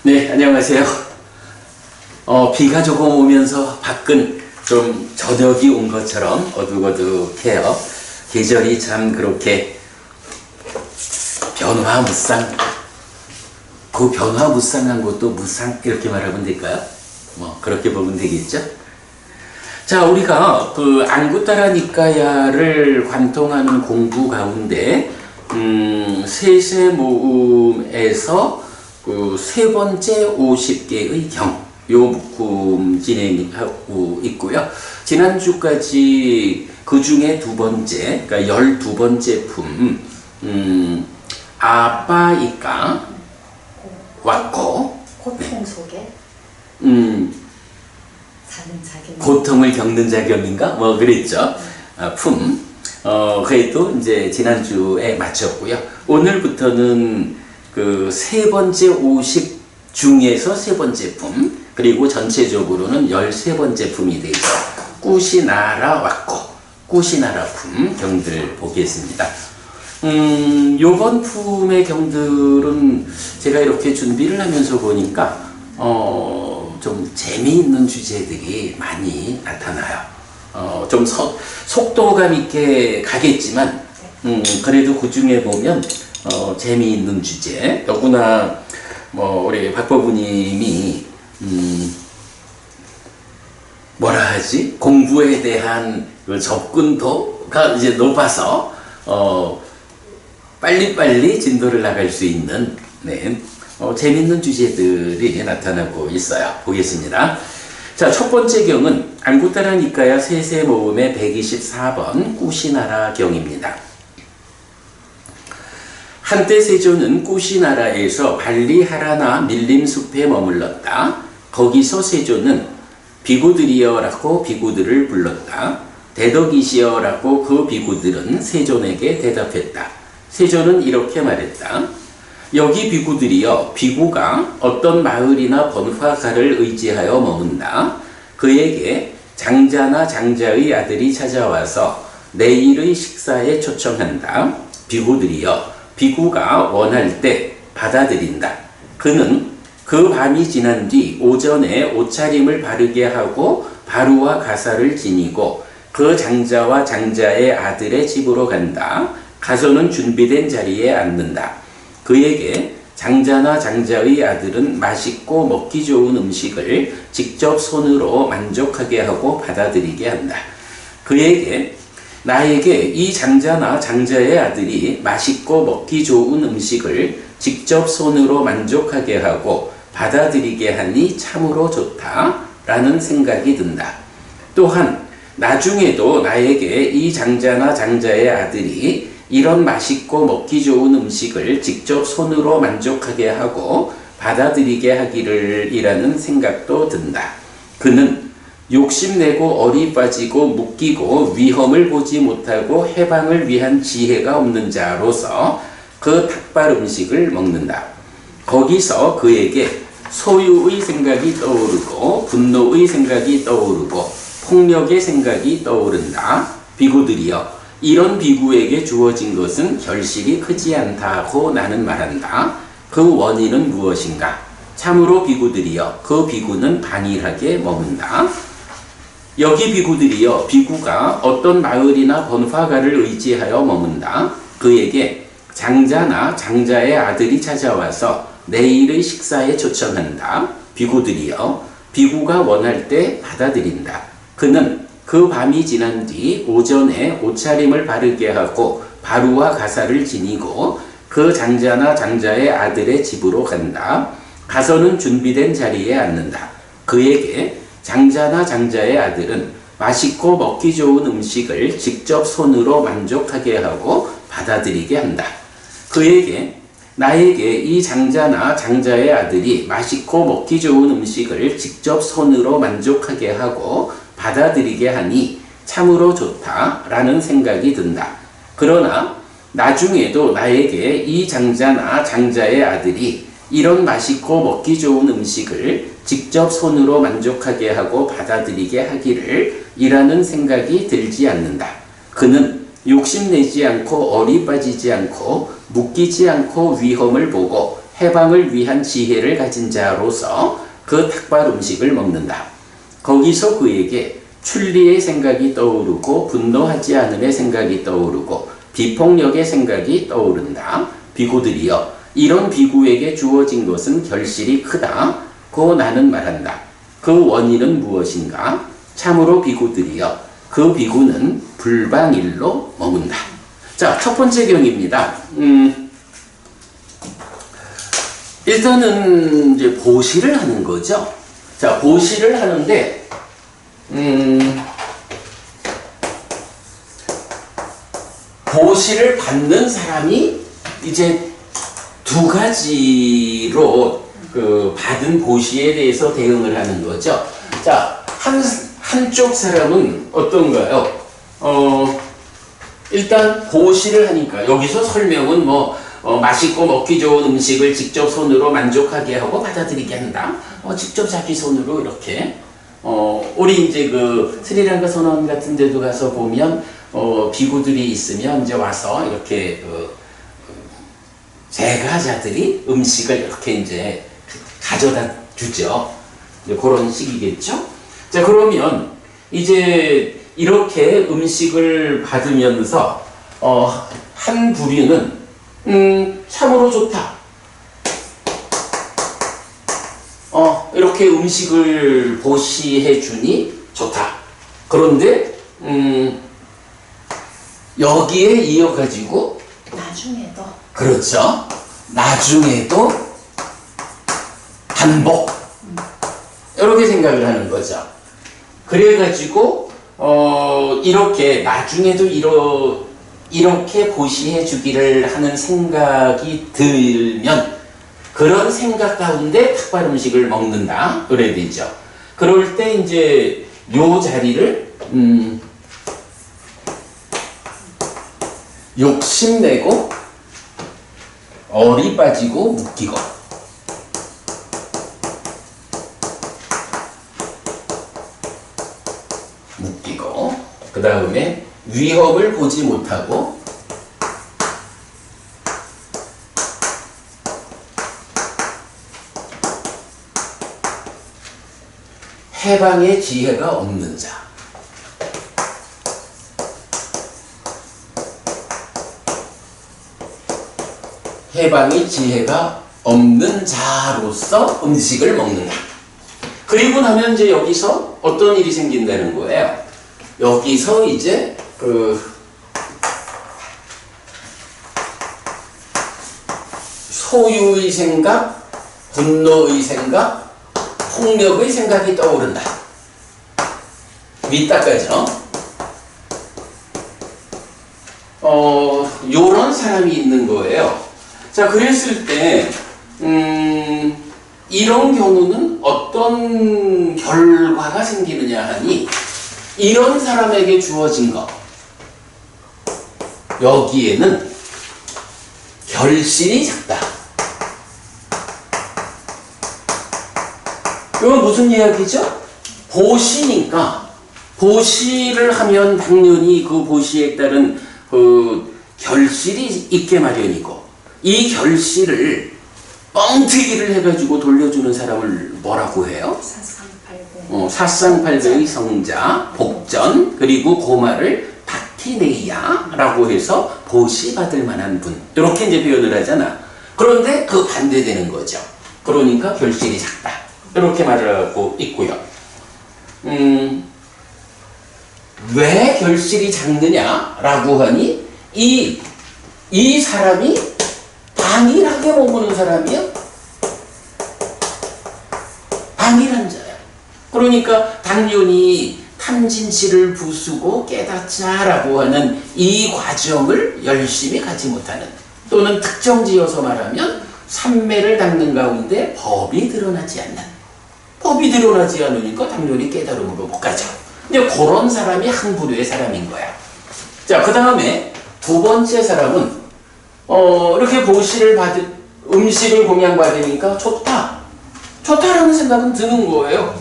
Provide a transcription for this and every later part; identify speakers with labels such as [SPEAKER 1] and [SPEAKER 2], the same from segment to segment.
[SPEAKER 1] 네, 안녕하세요. 비가 조금 오면서 밖은 좀 저녁이 온 것처럼 어둑어둑해요. 계절이 참 그렇게 변화무쌍, 그 변화무쌍한 것도 무쌍 이렇게 말하면 될까요? 그렇게 보면 되겠죠? 자, 우리가 그 안구따라니까야를 관통하는 공부 가운데 세세 모음에서 그 세 번째 50개의 경, 요 묶음 진행하고 있고요. 지난주까지 그 중에 두 번째, 그러니까 12번째 품, 아빠이까 왔고,
[SPEAKER 2] 고통 속에
[SPEAKER 1] 사는
[SPEAKER 2] 자경,
[SPEAKER 1] 고통을 겪는 자경인가? 그랬죠. 품. 그래도 이제 지난주에 마쳤고요. 오늘부터는 그 세 번째 50 중에서 세 번째 품, 그리고 전체적으로는 13번째 품이 되죠. 꾸시나라 왔고, 꾸시나라 품 경들 보겠습니다. 요번 품의 경들은 제가 이렇게 준비를 하면서 보니까, 좀 재미있는 주제들이 많이 나타나요. 좀 속도감 있게 가겠지만, 그래도 그 중에 보면, 재미있는 주제. 더구나, 우리 박법우님이, 뭐라 하지? 공부에 대한 그 접근도가 이제 높아서, 빨리빨리 진도를 나갈 수 있는, 네, 재미있는 주제들이 나타나고 있어요. 보겠습니다. 자, 첫 번째 경은 안구따라니까야 세세 모음의 124번 꾸시나라 경입니다. 한때 세조는 꾸시나라에서 발리하라나 밀림숲에 머물렀다. 거기서 세조는 비구들이여라고 비구들을 불렀다. 대덕이시여라고 그 비구들은 세존에게 대답했다. 세조는 이렇게 말했다. 여기 비구들이여, 비구가 어떤 마을이나 번화가를 의지하여 머문다. 그에게 장자나 장자의 아들이 찾아와서 내일의 식사에 초청한다. 비구들이여, 비구가 원할 때 받아들인다. 그는 그 밤이 지난 뒤 오전에 옷차림을 바르게 하고 바루와 가사를 지니고 그 장자와 장자의 아들의 집으로 간다. 가서는 준비된 자리에 앉는다. 그에게 장자나 장자의 아들은 맛있고 먹기 좋은 음식을 직접 손으로 만족하게 하고 받아들이게 한다. 그에게 나에게 이 장자나 장자의 아들이 맛있고 먹기 좋은 음식을 직접 손으로 만족하게 하고 받아들이게 하니 참으로 좋다 라는 생각이 든다. 또한 나중에도 나에게 이 장자나 장자의 아들이 이런 맛있고 먹기 좋은 음식을 직접 손으로 만족하게 하고 받아들이게 하기를 이라는 생각도 든다. 그는 욕심내고 어리 빠지고 묶이고 위험을 보지 못하고 해방을 위한 지혜가 없는 자로서 그 닭발 음식을 먹는다. 거기서 그에게 소유의 생각이 떠오르고 분노의 생각이 떠오르고 폭력의 생각이 떠오른다. 비구들이여, 이런 비구에게 주어진 것은 결실이 크지 않다고 나는 말한다. 그 원인은 무엇인가? 참으로 비구들이여, 그 비구는 반일하게 머문다. 여기 비구들이여, 비구가 어떤 마을이나 번화가를 의지하여 머문다. 그에게 장자나 장자의 아들이 찾아와서 내일의 식사에 초청한다. 비구들이여, 비구가 원할 때 받아들인다. 그는 그 밤이 지난 뒤 오전에 옷차림을 바르게 하고 바루와 가사를 지니고 그 장자나 장자의 아들의 집으로 간다. 가서는 준비된 자리에 앉는다. 그에게 장자나 장자의 아들은 맛있고 먹기 좋은 음식을 직접 손으로 만족하게 하고 받아들이게 한다. 그에게 나에게 이 장자나 장자의 아들이 맛있고 먹기 좋은 음식을 직접 손으로 만족하게 하고 받아들이게 하니 참으로 좋다 라는 생각이 든다. 그러나 나중에도 나에게 이 장자나 장자의 아들이 이런 맛있고 먹기 좋은 음식을 직접 손으로 만족하게 하고 받아들이게 하기를 이라는 생각이 들지 않는다. 그는 욕심내지 않고 어리 빠지지 않고 묶이지 않고 위험을 보고 해방을 위한 지혜를 가진 자로서 그 닭발 음식을 먹는다. 거기서 그에게 출리의 생각이 떠오르고 분노하지 않음의 생각이 떠오르고 비폭력의 생각이 떠오른다. 비구들이여, 이런 비구에게 주어진 것은 결실이 크다. 고 나는 말한다. 그 원인은 무엇인가? 참으로 비구들이여, 그 비구는 불방일로 머문다. 자, 첫 번째 경입니다. 일단은 이제 보시를 하는 거죠. 자, 보시를 하는데, 보시를 받는 사람이 이제 두 가지로 그 받은 보시에 대해서 대응을 하는 거죠. 자, 한쪽 사람은 어떤가요? 일단 보시를 하니까 여기서 설명은 맛있고 먹기 좋은 음식을 직접 손으로 만족하게 하고 받아들이게 한다. 직접 자기 손으로 이렇게 우리 이제 그 스리랑카 선원 같은 데도 가서 보면 비구들이 있으면 이제 와서 이렇게 제가자들이 음식을 이렇게 이제 가져다 주죠. 이제 그런 식이겠죠. 자, 그러면 이제 이렇게 음식을 받으면서 한 부류는 참으로 좋다. 이렇게 음식을 보시해 주니 좋다. 그런데 여기에 이어가지고
[SPEAKER 2] 나중에도.
[SPEAKER 1] 그렇죠. 나중에도 반복. 이렇게 생각을 하는 거죠. 그래가지고 이렇게 나중에도 이렇게 보시해 주기를 하는 생각이 들면 그런 생각 가운데 닭발 음식을 먹는다. 그래야 되죠. 그럴 때 이제 요 자리를 욕심내고 얼이 빠지고 묶이고 그 다음에 위협을 보지 못하고 해방의 지혜가 없는 자. 해방의 지혜가 없는 자로서 음식을 먹는다. 그리고 나면 이제 여기서 어떤 일이 생긴다는 거예요. 여기서 이제 소유의 생각, 분노의 생각, 폭력의 생각이 떠오른다. 밑다까지요. 요런 사람이 있는 거예요. 자, 그랬을 때 이런 경우는 어떤 결과가 생기느냐 하니 이런 사람에게 주어진 것 여기에는 결실이 작다. 이건 무슨 이야기죠? 보시니까 보시를 하면 당연히 그 보시에 따른 그 결실이 있게 마련이고 이 결실을 뻥튀기를 해가지고 돌려주는 사람을 뭐라고 해요? 사상팔배의 성자, 복전, 그리고 고마를 바티네이아라고 해서 보시받을 만한 분. 이렇게 이제 표현을 하잖아. 그런데 그 반대되는 거죠. 그러니까 결실이 작다. 이렇게 말을 하고 있고요. 왜 결실이 작느냐라고 하니 이 사람이 방일하게 머무는 사람이야. 방일한 자야. 그러니까 당연히 탐진치를 부수고 깨닫자라고 하는 이 과정을 열심히 가지 못하는 또는 특정 지어서 말하면 삼매를 닦는 가운데 법이 드러나지 않는 법이 드러나지 않으니까 당연히 깨달음으로 못 가죠. 이제 그런 사람이 한 부류의 사람인 거야. 자, 그 다음에 두 번째 사람은 이렇게 보시를 음식을 공양받으니까 좋다라는 생각은 드는 거예요.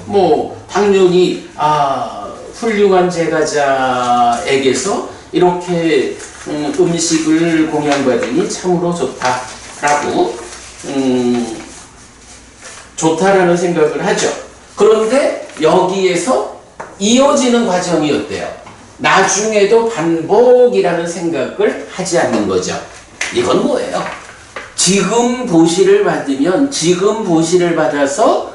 [SPEAKER 1] 당연히 훌륭한 제가자에게서 이렇게 음식을 공양받으니 참으로 좋다라고 좋다라는 생각을 하죠. 그런데 여기에서 이어지는 과정이 어때요? 나중에도 반복이라는 생각을 하지 않는 거죠. 이건 뭐예요? 지금 보시를 받으면 지금 보시를 받아서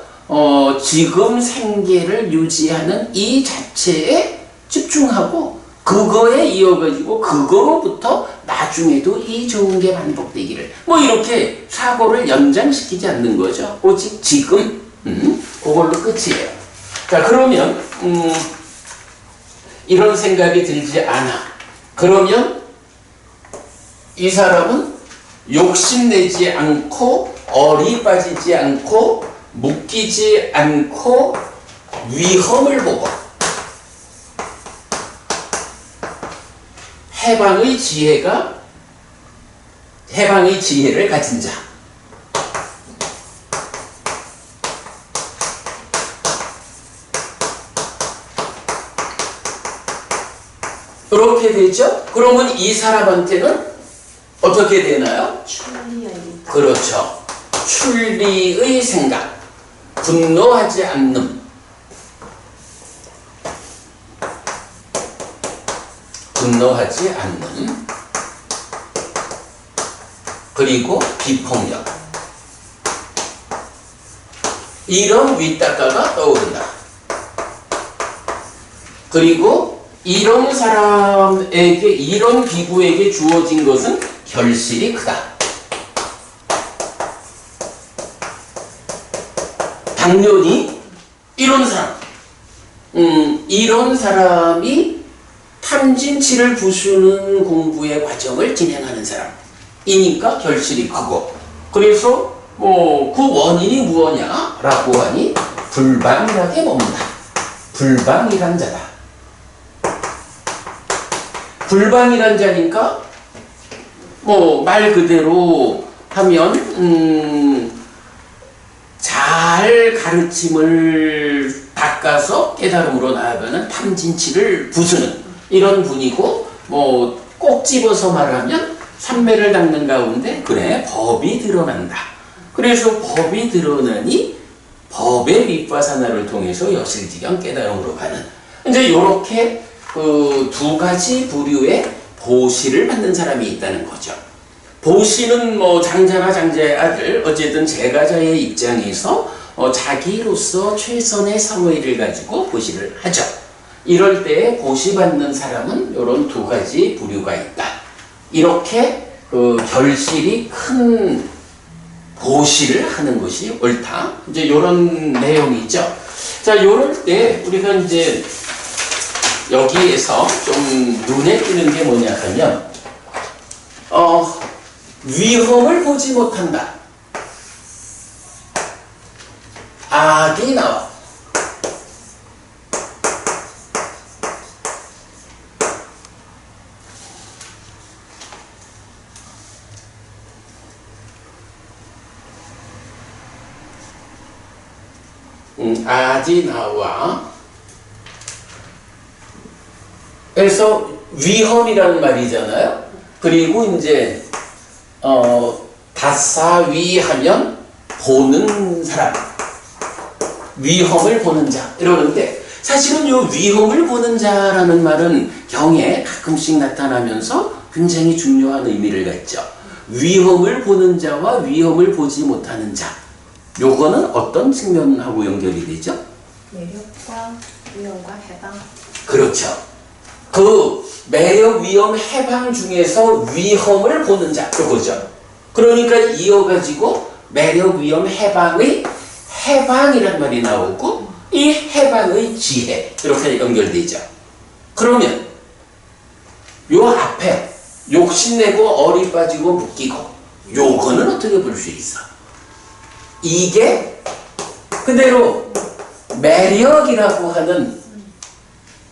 [SPEAKER 1] 지금 생계를 유지하는 이 자체에 집중하고 그거에 이어가지고 그거로부터 나중에도 이 좋은 게 반복되기를 뭐 이렇게 사고를 연장시키지 않는 거죠. 오직 지금 그걸로 끝이에요. 자, 그러면 이런 생각이 들지 않아. 그러면 이 사람은 욕심내지 않고 얼이 빠지지 않고 묶이지 않고 위험을 보고 해방의 지혜를 가진 자. 그렇게 되죠? 그러면 이 사람한테는 어떻게 되나요?
[SPEAKER 2] 출리의 이다.
[SPEAKER 1] 그렇죠. 출리의 생각. 분노하지 않는. 분노하지 않는. 그리고 비폭력. 이런 윗닦아가 떠오른다. 그리고 이런 사람에게, 이런 비구에게 주어진 것은 결실이 크다. 당연히 이런 사람이 탐진치를 부수는 공부의 과정을 진행하는 사람이니까 결실이 크고, 그래서 그 원인이 무엇냐라고 하니 불방일하게 머문다. 불방일한 자다. 불방이란 자니까 말 그대로 하면 잘 가르침을 닦아서 깨달음으로 나아가는 탐진치를 부수는 이런 분이고, 꼭 집어서 말하면 삼매를 닦는 가운데 그래 법이 드러난다. 그래서 법이 드러나니 법의 윗바사나를 통해서 여실지경 깨달음으로 가는, 이제 요렇게 그 두 가지 부류의 보시를 받는 사람이 있다는 거죠. 보시는 장자나 장자의 아들, 어쨌든 제가자의 입장에서 자기로서 최선의 사무의를 가지고 보시를 하죠. 이럴 때 보시받는 사람은 이런 두 가지 부류가 있다. 이렇게 그 결실이 큰 보시를 하는 것이 옳다. 이제 이런 내용이죠. 자, 이럴 때 우리가 이제 여기에서 좀 눈에 띄는 게 뭐냐 하면 위험을 보지 못한다. 악이 나와. 악이 나와. 그래서 위험이라는 말이잖아요. 그리고 이제 다사위 하면 보는 사람, 위험을 보는 자 이러는데, 사실은 이 위험을 보는 자라는 말은 경에 가끔씩 나타나면서 굉장히 중요한 의미를 갖죠. 위험을 보는 자와 위험을 보지 못하는 자, 요거는 어떤 측면하고 연결이 되죠?
[SPEAKER 2] 매력과 위험과 해방.
[SPEAKER 1] 그렇죠. 그 매력, 위험, 해방 중에서 위험을 보는 자, 그거죠. 그러니까 이어가지고 매력, 위험, 해방의 해방이란 말이 나오고, 이 해방의 지혜, 이렇게 연결되죠. 그러면 요 앞에 욕심내고 얼이 빠지고 묶이고, 요거는 어떻게 볼 수 있어? 이게 그대로 매력이라고 하는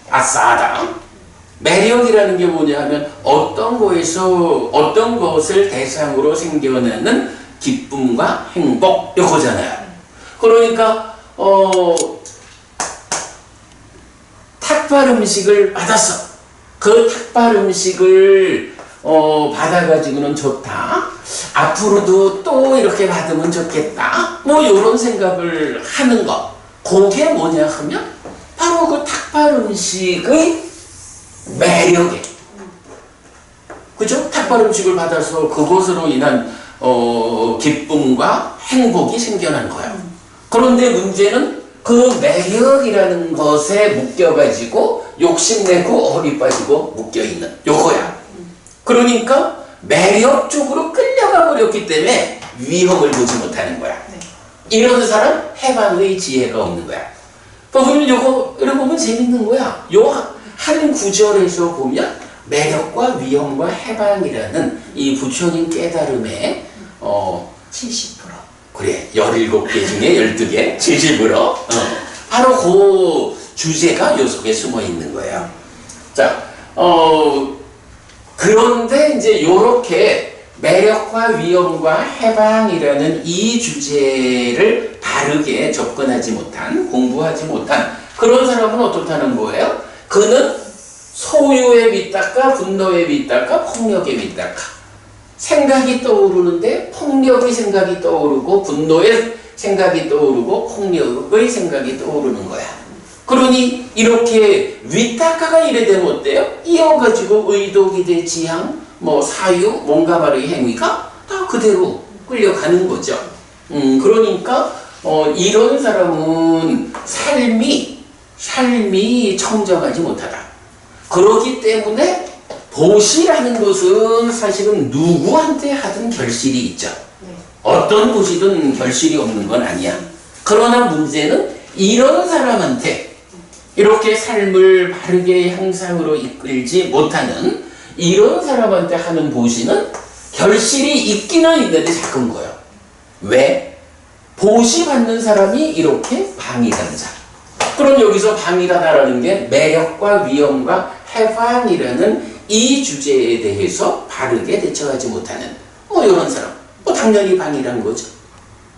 [SPEAKER 1] 아싸다. 매력이라는 게 뭐냐 하면 어떤 것을 대상으로 생겨나는 기쁨과 행복, 이거잖아요. 그러니까 탁발 음식을 받았어. 그 탁발 음식을 받아가지고는 좋다. 앞으로도 또 이렇게 받으면 좋겠다. 뭐 이런 생각을 하는 것. 그게 뭐냐 하면 바로 그 탁발 음식의 매력이에요. 그죠? 탁발 음식을 받아서 그것으로 인한 기쁨과 행복이 생겨난 거야. 그런데 문제는 그 매력이라는 것에 묶여가지고 욕심내고 어리 빠지고 묶여있는 요거야. 그러니까 매력 쪽으로 끌려가 버렸기 때문에 위험을 보지 못하는 거야.
[SPEAKER 2] 네.
[SPEAKER 1] 이런 사람 해방의 지혜가 없는 거야. 그러면 요거를 보면 재밌는 거야. 요 한 구절에서 보면 매력과 위험과 해방이라는 이 부처님 깨달음의
[SPEAKER 2] 70%.
[SPEAKER 1] 그래 17개 중에 12개 70% 바로 그 주제가 요 속에 숨어 있는 거예요. 자, 그런데 이제 요렇게 매력과 위험과 해방이라는 이 주제를 바르게 접근하지 못한, 공부하지 못한 그런 사람은 어떻다는 거예요? 그는 소유의 밑닦아, 분노의 밑닦아, 폭력의 밑닦아. 생각이 떠오르는데 폭력의 생각이 떠오르고 분노의 생각이 떠오르고 폭력의 생각이 떠오르는 거야. 그러니 이렇게 위탁가가 이래 되면 어때요? 이어가지고 의도, 기대, 지향, 뭐 사유, 뭔가 말의 행위가 다 그대로 끌려가는 거죠. 그러니까 이런 사람은 삶이 청정하지 못하다. 그렇기 때문에 보시라는 것은 사실은 누구한테 하든 결실이 있죠.
[SPEAKER 2] 네.
[SPEAKER 1] 어떤 보시든 결실이 없는 건 아니야. 그러나 문제는 이런 사람한테 이렇게 삶을 바르게 향상으로 이끌지 못하는 이런 사람한테 하는 보시는 결실이 있기는 있는데 작은 거예요. 왜? 보시 받는 사람이 이렇게 방이라는 자. 그럼 여기서 방이라는 게 매력과 위험과 해방이라는 이 주제에 대해서 바르게 대처하지 못하는 이런 사람. 당연히 방이란 거죠.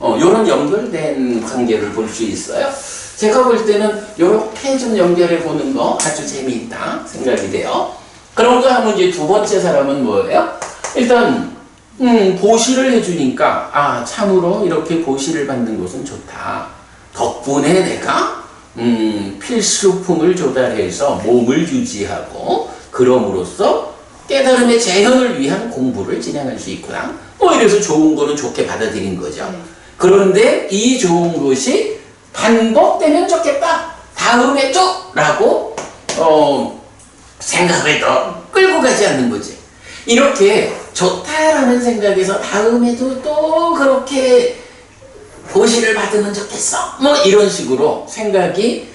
[SPEAKER 1] 이런 연결된 관계를 볼 수 있어요. 제가 볼 때는 이렇게 좀 연결해 보는 거 아주 재미있다 생각이 돼요. 그런가 하면 이제 두 번째 사람은 뭐예요? 일단 보시를 해주니까 참으로 이렇게 보시를 받는 것은 좋다. 덕분에 내가 필수품을 조달해서 몸을 유지하고 그럼으로써 깨달음의 재현을 위한 공부를 진행할 수 있구나. 이래서 좋은 거는 좋게 받아들인 거죠. 그런데 이 좋은 것이 반복되면 좋겠다. 다음에 또 라고 생각을 더 끌고 가지 않는 거지. 이렇게 좋다라는 생각에서 다음에도 또 그렇게 보시를 받으면 좋겠어. 이런 식으로 생각이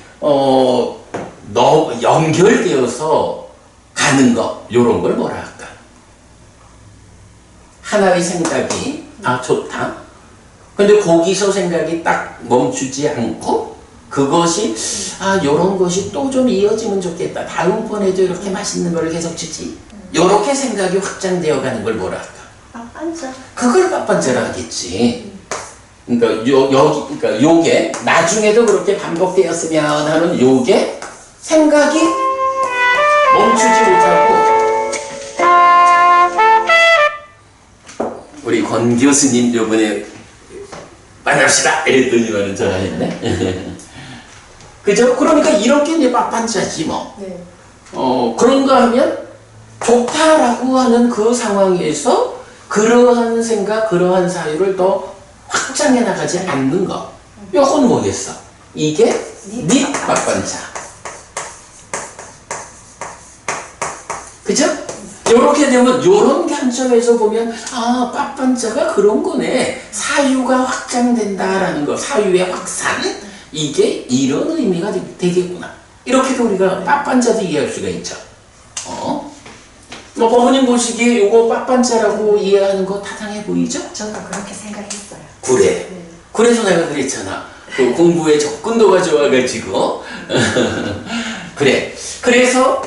[SPEAKER 1] 연결되어서 가는 거. 요런 걸 뭐라 할까? 하나의 생각이 좋다. 근데 거기서 생각이 딱 멈추지 않고 그것이 요런 것이 또 좀 이어지면 좋겠다. 다음번에도 이렇게 맛있는 걸 계속 주지. 요렇게 생각이 확장되어 가는 걸 뭐라 할까?
[SPEAKER 2] 빡반자.
[SPEAKER 1] 그걸 빡반자라 하겠지. 그러니까 요게 나중에도 그렇게 반복되었으면 하는 요게 생각이 멈추지 못하고 우리 권 교수님 요번에 만납시다 이랬더니만은 전화했네. 그죠? 그러니까 이렇게 이제 빡반자지 뭐.
[SPEAKER 2] 네.
[SPEAKER 1] 그런가 하면 좋다라고 하는 그 상황에서 그러한 생각, 그러한 사유를 더 확장해 나가지 않는 거. 요건 뭐겠어? 이게 니 빡반자. 그죠? 요렇게 되면 요런 관점에서 보면 빡반자가 그런 거네. 사유가 확장된다라는 거. 사유의 확산. 이게 이런 의미가 되겠구나. 이렇게도 우리가 빡반자도 이해할 수가 있죠. 법원님 보시기에 요거 빡반자라고 이해하는 거 타당해 보이죠?
[SPEAKER 2] 저도 그렇게 생각했어요.
[SPEAKER 1] 그래.
[SPEAKER 2] 네.
[SPEAKER 1] 그래서 내가 그랬잖아. 그 공부에 접근도가 좋아가지고. 그래. 그래서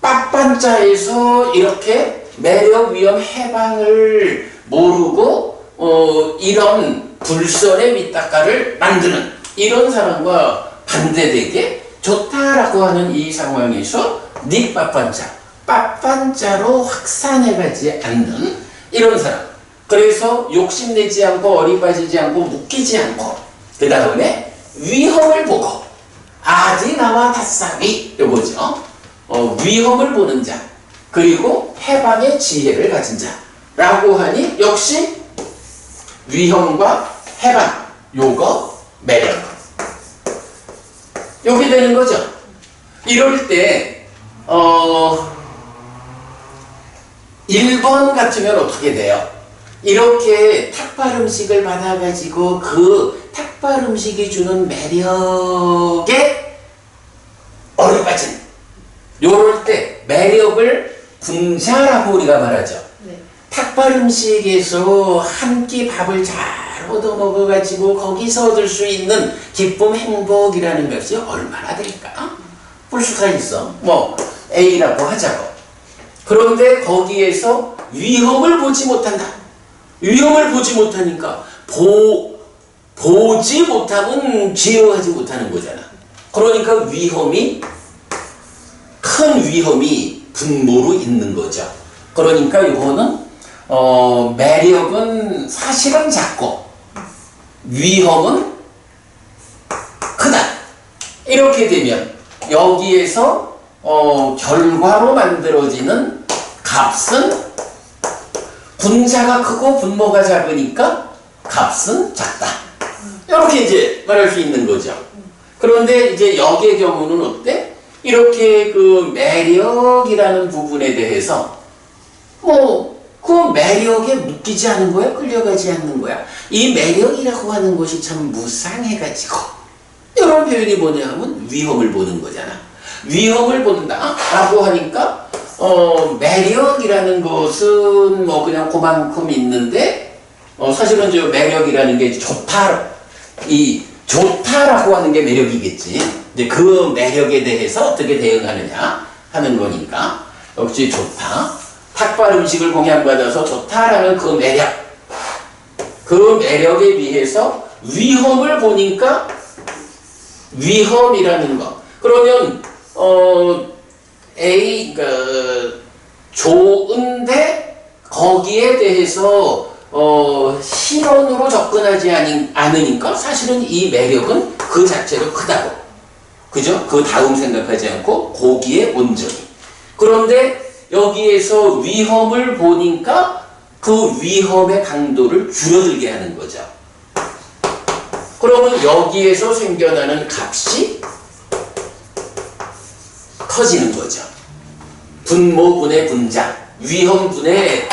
[SPEAKER 1] 빡반자에서 이렇게 매력, 위험, 해방을 모르고 이런 불선의 밑닦아를 만드는 이런 사람과 반대되게 좋다라고 하는 이 상황에서 니 빡반자, 빡반자로 확산해가지 않는 이런 사람. 그래서 욕심내지 않고 어리 빠지지 않고 묶이지 않고 그 다음에 위험을 보고 아디 나와 닷사위 요거죠. 위험을 보는 자 그리고 해방의 지혜를 가진 자라고 하니 역시 위험과 해방 요거 매력 요게 되는 거죠. 이럴 때 1번 같으면 어떻게 돼요? 이렇게 탁발 음식을 받아가지고 그 탁발 음식이 주는 매력에 어려빠진 요럴 때 매력을 분자라고 우리가 말하죠.
[SPEAKER 2] 네.
[SPEAKER 1] 탁발 음식에서 한 끼 밥을 잘 얻어 먹어가지고 거기서 얻을 수 있는 기쁨, 행복이라는 것이 얼마나 될까? 볼 수가 있어. 뭐 A라고 하자고. 그런데 거기에서 위험을 보지 못한다. 위험을 보지 못하니까 보지 못하면 제어하지 못하는 거잖아. 그러니까 큰 위험이 분모로 있는 거죠. 그러니까 이거는 매력은 사실은 작고 위험은 크다. 이렇게 되면 여기에서 결과로 만들어지는 값은 분자가 크고 분모가 작으니까 값은 작다. 이렇게 이제 말할 수 있는 거죠. 그런데 이제 역의 경우는 어때? 이렇게 그 매력이라는 부분에 대해서 그 매력에 묶이지 않은 거야? 끌려가지 않는 거야? 이 매력이라고 하는 것이 참 무상해가지고 이런 표현이 뭐냐 하면 위험을 보는 거잖아. 위험을 본다 라고 하니까 매력이라는 것은 뭐 그냥 그만큼 있는데 사실은 저 매력이라는 게 좋다라고 하는 게 매력이겠지. 이제 그 매력에 대해서 어떻게 대응하느냐 하는 거니까 역시 좋다. 탁발 음식을 공양받아서 좋다라는 그 매력에 비해서 위험을 보니까 위험이라는 거. 그러면 좋은데 거기에 대해서 실언으로 접근하지 않으니까 사실은 이 매력은 그 자체로 크다고. 그죠? 그 다음 생각하지 않고 거기에 온전히. 그런데 여기에서 위험을 보니까 그 위험의 강도를 줄어들게 하는 거죠. 그러면 여기에서 생겨나는 값이 커지는 거죠. 분모분의 분자, 위험분의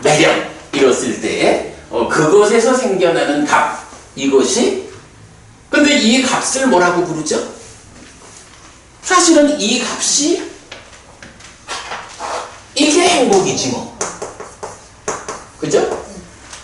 [SPEAKER 1] 매력 이랬을 때 그것에서 생겨나는 값 이것이 근데 이 값을 뭐라고 부르죠? 사실은 이 값이 이게 행복이지 뭐. 그죠?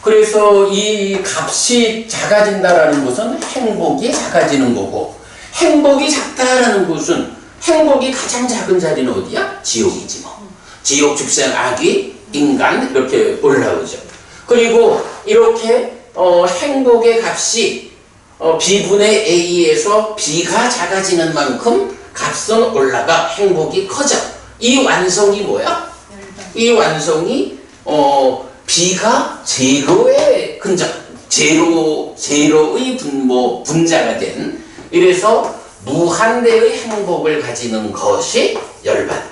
[SPEAKER 1] 그래서 이 값이 작아진다라는 것은 행복이 작아지는 거고 행복이 작다라는 것은 행복이 가장 작은 자리는 어디야? 지옥이지 뭐. 지옥, 축생, 악귀, 인간 이렇게 올라오죠. 그리고 이렇게 행복의 값이 B분의 A에서 B가 작아지는 만큼 값은 올라가 행복이 커져. 이 완성이 뭐야? 이 완성이 B가 제로의 근접, 제로의 분자가 된 이래서 무한대의 행복을 가지는 것이 열반.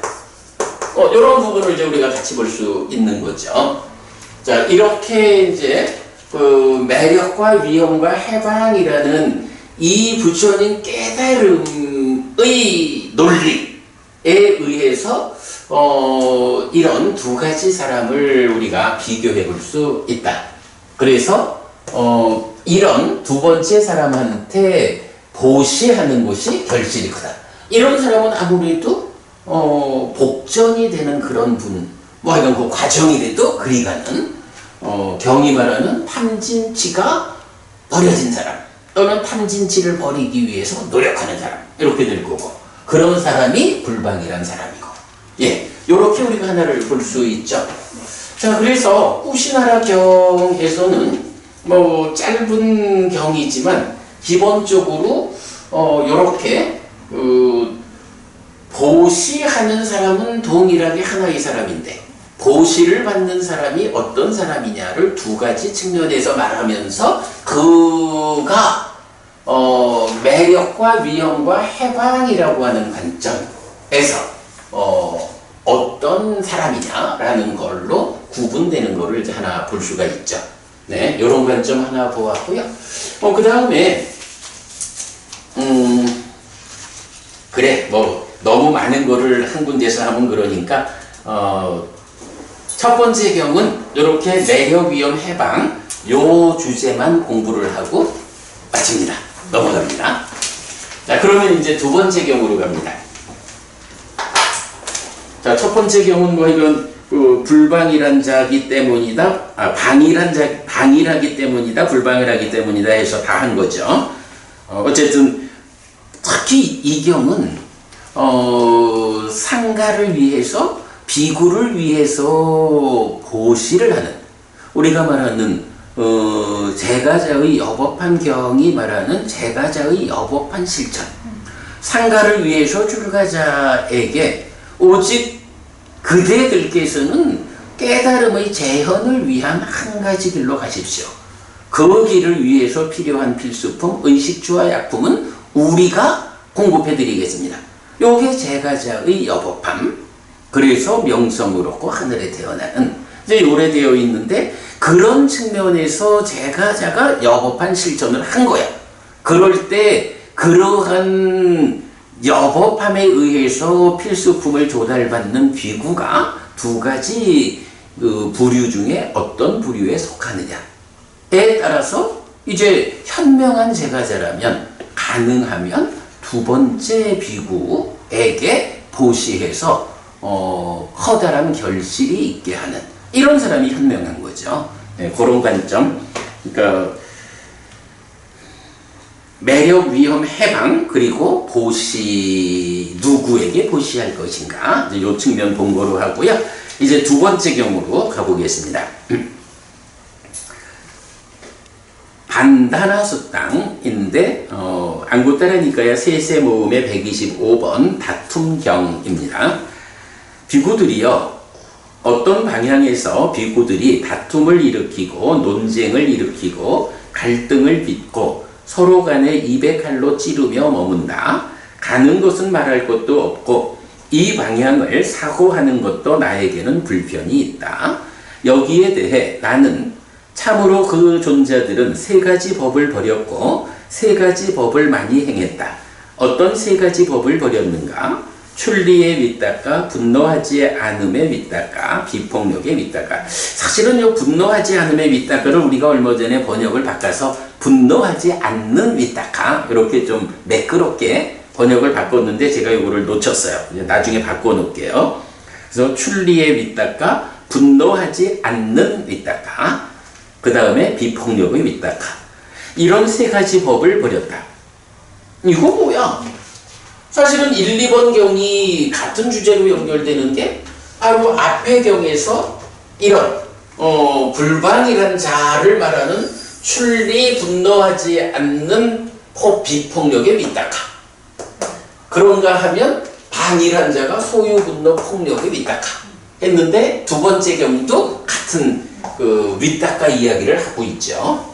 [SPEAKER 1] 이런 부분을 이제 우리가 같이 볼 수 있는 거죠. 자, 이렇게 이제 그 매력과 위험과 해방이라는 이 부처님 깨달음의 논리에 의해서 이런 두 가지 사람을 우리가 비교해 볼 수 있다. 그래서 이런 두 번째 사람한테 보시하는 것이 결실이 크다. 이런 사람은 아무래도 복전이 되는 그런 분, 뭐 하여간 그 과정이라도 그리 가는 경이 말하는 탐진치가 버려진 사람 또는 탐진치를 버리기 위해서 노력하는 사람 이렇게 될 거고 그런 사람이 불방이란 사람이고 예, 요렇게 우리가 하나를 볼 수 있죠. 자, 그래서 꾸시나라 경에서는 뭐 짧은 경이지만 기본적으로 요렇게 보시하는 사람은 동일하게 하나의 사람인데 보시를 받는 사람이 어떤 사람이냐를 두 가지 측면에서 말하면서 그가 매력과 위험과 해방이라고 하는 관점에서 어떤 사람이냐라는 걸로 구분되는 거를 이제 하나 볼 수가 있죠. 네, 이런 관점 하나 보았고요. 그 다음에 그래 뭐 너무 많은 거를 한 군데서 하면 그러니까 첫 번째 경은 이렇게 매력, 위험, 해방 요 주제만 공부를 하고 마칩니다. 넘어갑니다. 자, 그러면 이제 두 번째 경으로 갑니다. 자, 첫 번째 경우는 뭐 이런 불방일한 자기 때문이다. 방일하기 때문이다. 불방일하기 때문이다 해서 다 한 거죠. 어쨌든 특히 이 경은 상가를 위해서 비구를 위해서 보시를 하는 우리가 말하는 제가자의 여법한 경이 말하는 제가자의 여법한 실천 상가를 위해서 출가자에게 오직 그대들께서는 깨달음의 재현을 위한 한 가지 길로 가십시오. 그 길을 위해서 필요한 필수품, 의식주와 약품은 우리가 공급해 드리겠습니다. 요게 제가자의 여법함. 그래서 명성을 얻고 하늘에 태어나는 이제 요래되어 있는데 그런 측면에서 제가자가 여법한 실천을 한 거야. 그럴 때 그러한 여법함에 의해서 필수품을 조달받는 비구가 두 가지 부류 중에 어떤 부류에 속하느냐에 따라서 이제 현명한 제가자라면 가능하면 두 번째 비구에게 보시해서 커다란 결실이 있게 하는 이런 사람이 현명한 거죠. 네, 그런 관점. 그러니까 매력, 위험, 해방 그리고 보시 누구에게 보시할 것인가 이제 요 측면 본거로 하고요. 이제 두 번째 경우로 가보겠습니다. 반다나수땅인데 안구따라니까야 세세 모음의 125번 다툼경입니다. 비구들이요 어떤 방향에서 비구들이 다툼을 일으키고 논쟁을 일으키고 갈등을 빚고 서로 간에 입에 칼로 찌르며 머문다. 가는 것은 말할 것도 없고 이 방향을 사고하는 것도 나에게는 불편이 있다. 여기에 대해 나는 참으로 그 존재들은 세 가지 법을 버렸고 세 가지 법을 많이 행했다. 어떤 세 가지 법을 버렸는가? 출리에 윗닦아, 분노하지 않음에 윗닦아, 비폭력에 윗닦아. 사실은 이 분노하지 않음에 윗닦아를 우리가 얼마 전에 번역을 바꿔서 분노하지 않는 윗닦아 이렇게 좀 매끄럽게 번역을 바꿨는데 제가 이거를 놓쳤어요. 이제 나중에 바꿔놓을게요. 그래서 출리에 윗닦아, 분노하지 않는 윗닦아, 그 다음에 비폭력의 윗닦아. 이런 세 가지 법을 버렸다. 이거 뭐야? 사실은 1, 2번 경이 같은 주제로 연결되는 게 바로 앞의 경에서 이런 불방이란 자를 말하는 출리 분노하지 않는 비폭력의 윗닦아. 그런가 하면 방이란 자가 소유 분노 폭력의 윗닦아 했는데 두 번째 경도 같은 윗닦아 이야기를 하고 있죠.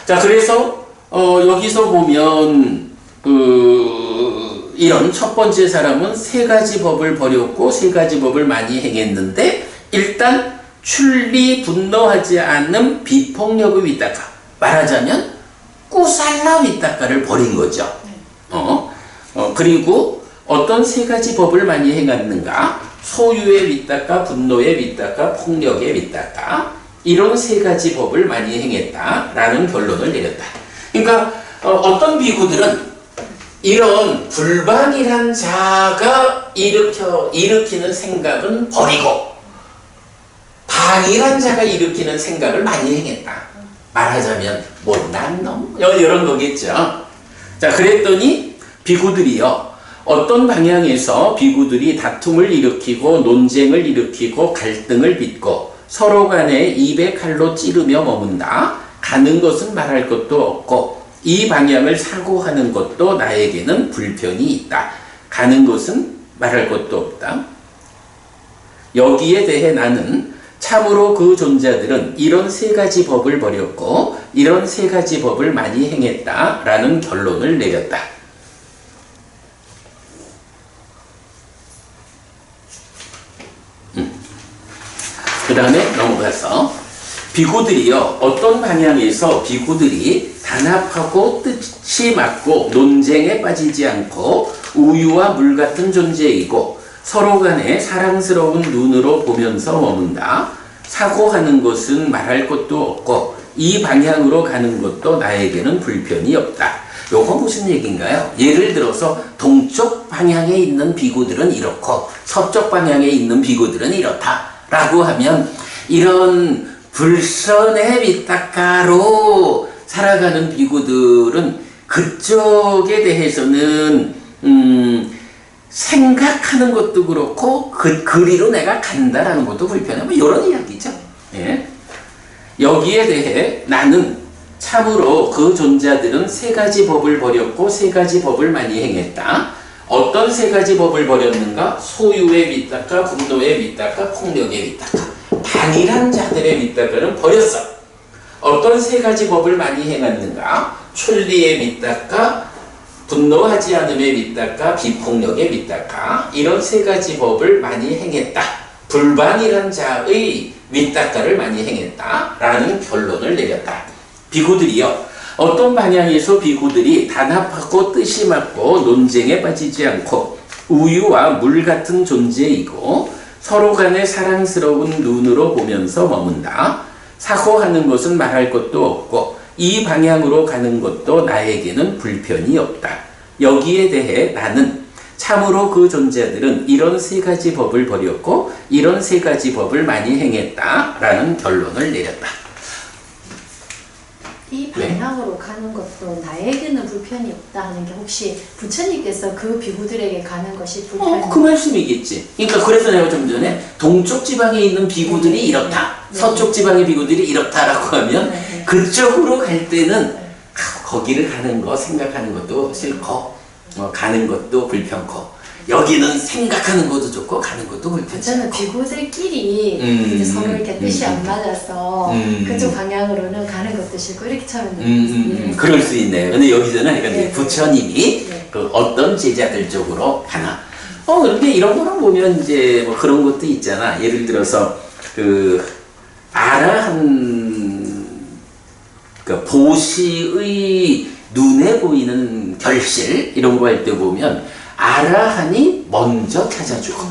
[SPEAKER 1] 자, 그래서 여기서 보면 이런 첫 번째 사람은 세 가지 법을 버렸고 세 가지 법을 많이 행했는데 일단 출리 분노하지 않는 비폭력의 윗닦아 말하자면 꾸살라 윗닦아를 버린 거죠. 그리고 어떤 세 가지 법을 많이 행했는가? 소유의 윗닦아, 분노의 윗닦아, 폭력의 윗닦아 이런 세 가지 법을 많이 행했다라는 결론을 내렸다. 그러니까 어떤 비구들은 이런 불방이란 자가 일으키는 생각은 버리고 방이란 자가 일으키는 생각을 많이 행했다. 말하자면 못난 놈 이런 거겠죠. 자, 그랬더니 비구들이요 어떤 방향에서 비구들이 다툼을 일으키고 논쟁을 일으키고 갈등을 빚고 서로 간에 입에 칼로 찌르며 머문다. 가는 것은 말할 것도 없고 이 방향을 사고하는 것도 나에게는 불편이 있다. 가는 것은 말할 것도 없다. 여기에 대해 나는 참으로 그 존자들은 이런 세 가지 법을 버렸고 이런 세 가지 법을 많이 행했다라는 결론을 내렸다. 그 다음에 넘어가서 비구들이요, 어떤 방향에서 비구들이 단합하고 뜻이 맞고 논쟁에 빠지지 않고 우유와 물 같은 존재이고 서로 간에 사랑스러운 눈으로 보면서 머문다. 사고하는 것은 말할 것도 없고 이 방향으로 가는 것도 나에게는 불편이 없다. 요거 무슨 얘기인가요? 예를 들어서 동쪽 방향에 있는 비구들은 이렇고 서쪽 방향에 있는 비구들은 이렇다 라고 하면 이런 불선의 밑닦아로 살아가는 비구들은 그쪽에 대해서는 생각하는 것도 그렇고 그리로 내가 간다라는 것도 불편해. 뭐 이런 이야기죠. 예. 여기에 대해 나는 참으로 그 존자들은 세 가지 법을 버렸고 세 가지 법을 많이 행했다. 어떤 세 가지 법을 버렸는가? 소유의 밑닦아, 분노의 밑닦아, 폭력의 밑닦아. 단일한 자들의 밑닦아는 버렸어. 어떤 세 가지 법을 많이 행했는가? 천리의 밑닦아, 분노하지 않음의 밑닦아, 비폭력의 밑닦아. 이런 세 가지 법을 많이 행했다. 불반이란 자의 밑닦아를 많이 행했다. 라는 결론을 내렸다. 비구들이요, 어떤 방향에서 비구들이 단합하고 뜻이 맞고 논쟁에 빠지지 않고 우유와 물 같은 존재이고 서로 간에 사랑스러운 눈으로 보면서 머문다. 사고하는 것은 말할 것도 없고 이 방향으로 가는 것도 나에게는 불편이 없다. 여기에 대해 나는 참으로 그 존재들은 이런 세 가지 법을 버렸고 이런 세 가지 법을 많이 행했다. 라는 결론을 내렸다.
[SPEAKER 2] 이 방향으로 가는 것도 나에게는 불편이 없다 하는 게 혹시 부처님께서 그 비구들에게 가는 것이 불편이
[SPEAKER 1] 그 말씀이겠지. 그러니까 그래서 내가 좀 전에 동쪽 지방에 있는 비구들이 이렇다. 서쪽 지방의 비구들이 이렇다라고 하면 그쪽으로 갈 때는 거기를 가는 거 생각하는 것도 싫고 가는 것도 불편고 여기는 생각하는 것도 좋고 가는 것도 불편하고.
[SPEAKER 2] 저는 비구들끼리 이제 서로 이렇게 뜻이 안 맞아서 그쪽 방향으로는 가는 것도 싫고 이렇게 처음에는
[SPEAKER 1] 그럴 수 있네요. 근데 여기서는 그러니까
[SPEAKER 2] 네.
[SPEAKER 1] 부처님이 그 어떤 제자들 쪽으로 가나. 그런데 이런 거는 보면 이제 뭐 그런 것도 있잖아. 예를 들어서 그 아라한 그 보시의 눈에 보이는 결실 이런 거 할 때 보면 아라한이 먼저 찾아주고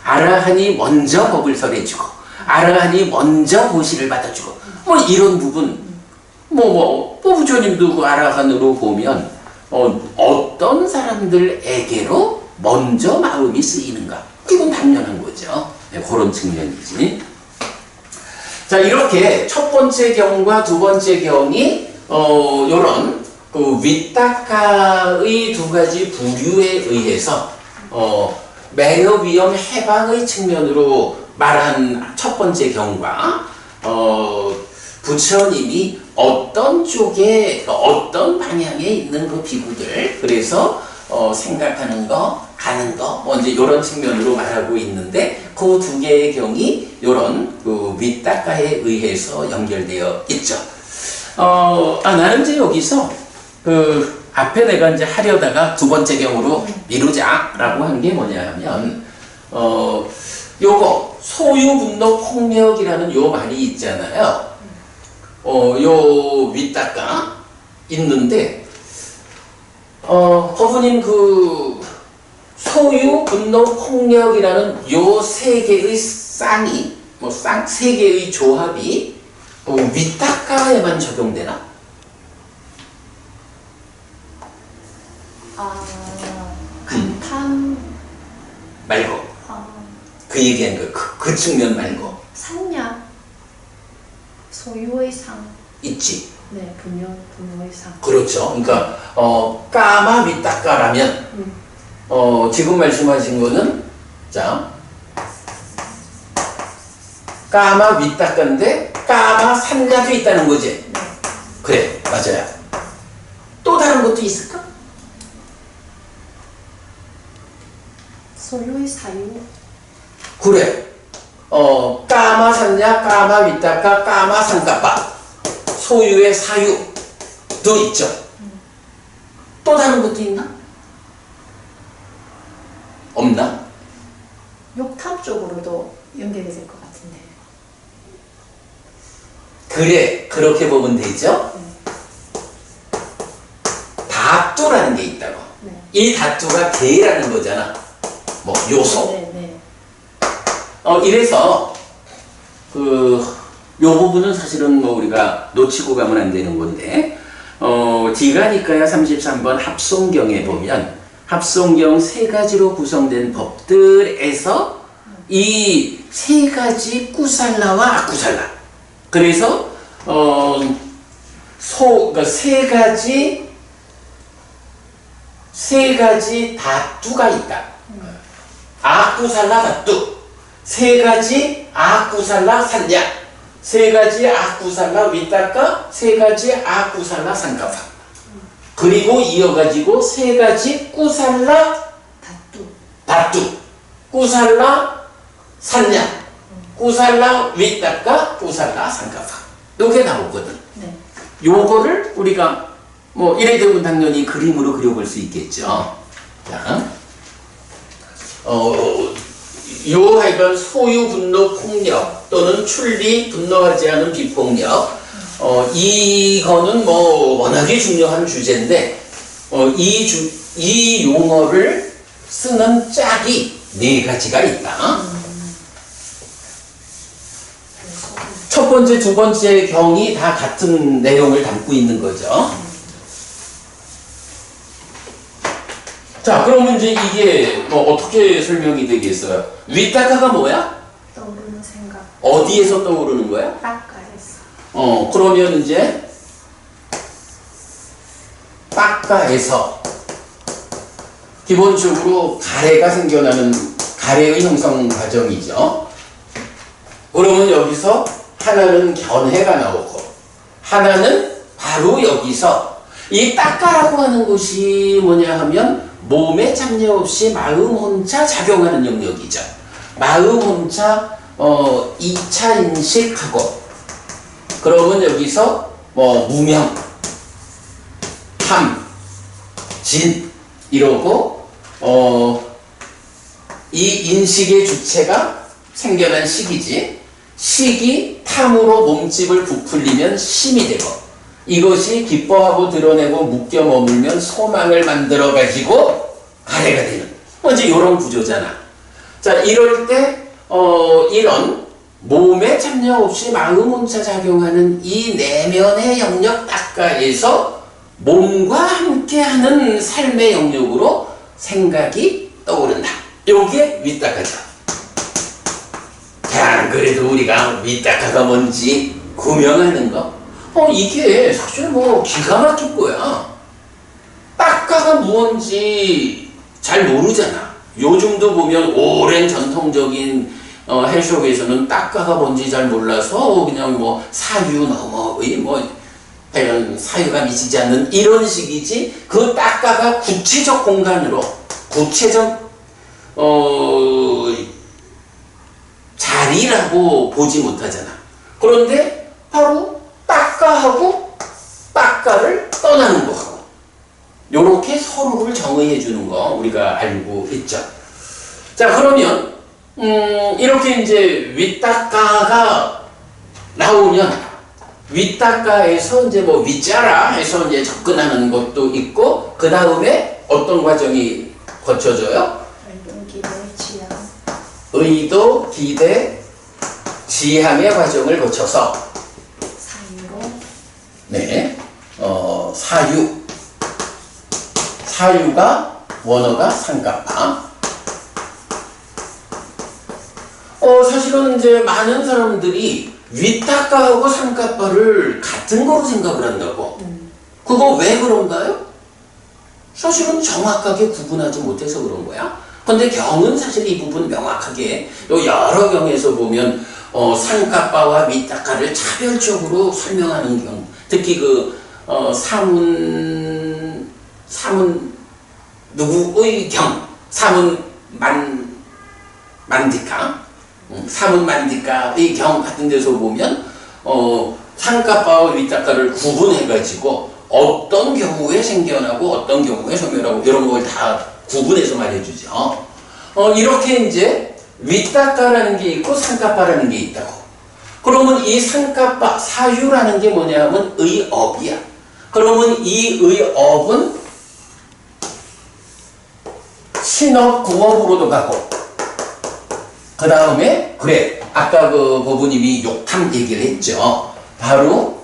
[SPEAKER 1] 아라한이 먼저 법을 설해주고 아라한이 먼저 보시를 받아주고 뭐 이런 부분 뭐 부처님도 그 아라한으로 보면 어떤 사람들에게로 먼저 마음이 쓰이는가 이건 당연한 거죠. 네, 그런 측면이지. 자, 이렇게 첫 번째 경과 두 번째 경이 요런 그 위탁가의 두 가지 부류에 의해서 매너 위험 해방의 측면으로 말한 첫 번째 경과 부처님이 어떤 쪽에 어떤 방향에 있는 그 비구들 그래서 생각하는 거 가는 거 이제 이런 측면으로 말하고 있는데 그 두 개의 경이 이런 그 위탁가에 의해서 연결되어 있죠. 나는 이제 여기서 그 앞에 내가 이제 하려다가 두 번째 경우로 미루자라고 한 게 뭐냐 하면 요거 소유 분노 폭력이라는 요 말이 있잖아요. 요 위탁가 있는데 허부님 그 소유 분노 폭력이라는 요 세 개의 쌍이 세 개의 조합이 위탁가에만 적용되나?
[SPEAKER 2] 감탐
[SPEAKER 1] 말고 그 얘기한 그 측면 말고
[SPEAKER 2] 상냐 소유의 상
[SPEAKER 1] 있지.
[SPEAKER 2] 네 분노의 상
[SPEAKER 1] 그렇죠. 그러니까 까마 위탁가라면 지금 말씀하신 거는 자 까마 위탁가인데 까마 산냐도 있다는 거지.
[SPEAKER 2] 네.
[SPEAKER 1] 그래 맞아요. 또 다른 것도 있을까?
[SPEAKER 2] 소유의 사유
[SPEAKER 1] 그래. 까마 까마 위따까 까마 상가빠 소유의 사유도 있죠. 또 다른 것도 있나? 없나?
[SPEAKER 2] 욕탑 쪽으로도 연결이 될 것 같은데.
[SPEAKER 1] 그래, 그렇게 보면 되죠. 다투라는 게 있다고.
[SPEAKER 2] 네.
[SPEAKER 1] 이 다투가 계라는 거잖아. 뭐 요소.
[SPEAKER 2] 네, 네.
[SPEAKER 1] 이래서 요 부분은 사실은 뭐 우리가 놓치고 가면 안 되는 건데, 디가니까야 33번 합송경에 보면 합송경 세 가지로 구성된 법들에서 이 세 가지 꾸살라와 아꾸살라. 그래서 그러니까 세 가지 다투가 있다. 아꾸살라 다투. 세 가지 아꾸살라 산냐. 세 가지 아꾸살라 위따까. 세 가지 아꾸살라 산가파. 그리고 이어가지고 세 가지 꾸살라 다투. 꾸살라 산냐. 꾸살라 위따까. 꾸살라 산가파. 요게 나오거든.
[SPEAKER 2] 네.
[SPEAKER 1] 요거를 우리가 뭐 이래 되면 당연히 그림으로 그려볼 수 있겠죠. 자, 요 하여간 소유 분노 폭력 또는 출리 분노하지 않은 비폭력, 이거는 뭐 워낙에 중요한 주제인데, 이 용어를 쓰는 짝이 네 가지가 있다. 첫 번째, 두 번째 경이 다 같은 내용을 담고 있는 거죠. 자, 그러면 이제 이게 뭐 어떻게 설명이 되겠어요? 위따가가 뭐야?
[SPEAKER 2] 떠오르는 생각.
[SPEAKER 1] 어디에서 떠오르는 거야?
[SPEAKER 2] 따까에서.
[SPEAKER 1] 그러면 이제 따까에서 기본적으로 가래가 생겨나는 가래의 형성 과정이죠. 그러면 여기서 하나는 견해가 나오고 하나는 바로 여기서 이 따까라고 하는 것이 뭐냐 하면 몸에 잡념 없이 마음 혼자 작용하는 영역이죠. 마음 혼자 2차 인식하고, 그러면 여기서 뭐 무명, 탐, 진 이러고 이 인식의 주체가 생겨난 식이지. 식이 탐으로 몸집을 부풀리면 심이 되고, 이것이 기뻐하고 드러내고 묶여 머물면 소망을 만들어 가지고 가래가 되는, 이제 이런 구조잖아. 자, 이럴 때 이런 몸에 참여 없이 마음 혼자 작용하는 이 내면의 영역 따까에서 몸과 함께하는 삶의 영역으로 생각이 떠오른다. 요게 위따까죠. 자, 그래도 우리가 위따까가 뭔지 구명하는 거, 이게 사실 뭐 기가 막힌 거야. 따까가 뭔지 잘 모르잖아. 요즘도 보면 오랜 전통적인 해석에서는 따까가 뭔지 잘 몰라서 그냥 뭐 사유 너머의 뭐 이런 사유가 미치지 않는 이런 식이지, 그 따까가 구체적 공간으로 구체적 자리라고 보지 못하잖아. 그런데 바로 따까하고 따까를 떠나는 거하고 요렇게 서로를 정의해 주는 거 우리가 알고 있죠. 자, 그러면 이렇게 이제 윗따까가 나오면 윗따까에서 이제 뭐 윗자라 해서 이제 접근하는 것도 있고, 그 다음에 어떤 과정이 거쳐져요? 의도, 기대, 지향의 과정을 거쳐서
[SPEAKER 2] 사유로.
[SPEAKER 1] 네, 사유가 원어가 상가파. 사실은 이제 많은 사람들이 윗따까하고 상가파를 같은 거로 생각을 한다고. 그거 왜 그런가요? 사실은 정확하게 구분하지 못해서 그런 거야. 근데 경은 사실 이 부분 명확하게 여러 경에서 보면 상가파와 윗따까를 차별적으로 설명하는 경, 특히 그 사문 누구의 경, 사문 만디카 사문 만디가의 경 같은 데서 보면 상가바와 윗가를 구분해가지고 어떤 경우에 생겨나고 어떤 경우에 소멸하고 이런 걸 다 구분해서 말해주죠. 이렇게 이제 윗가라는 게 있고 상가바라는 게 있다고. 그러면 이 상가바 사유라는 게 뭐냐면 의업이야. 그러면 이 의업은 신업 공업으로도 가고 그 다음에 그래 아까 그 부부님이 욕탐 얘기를 했죠. 바로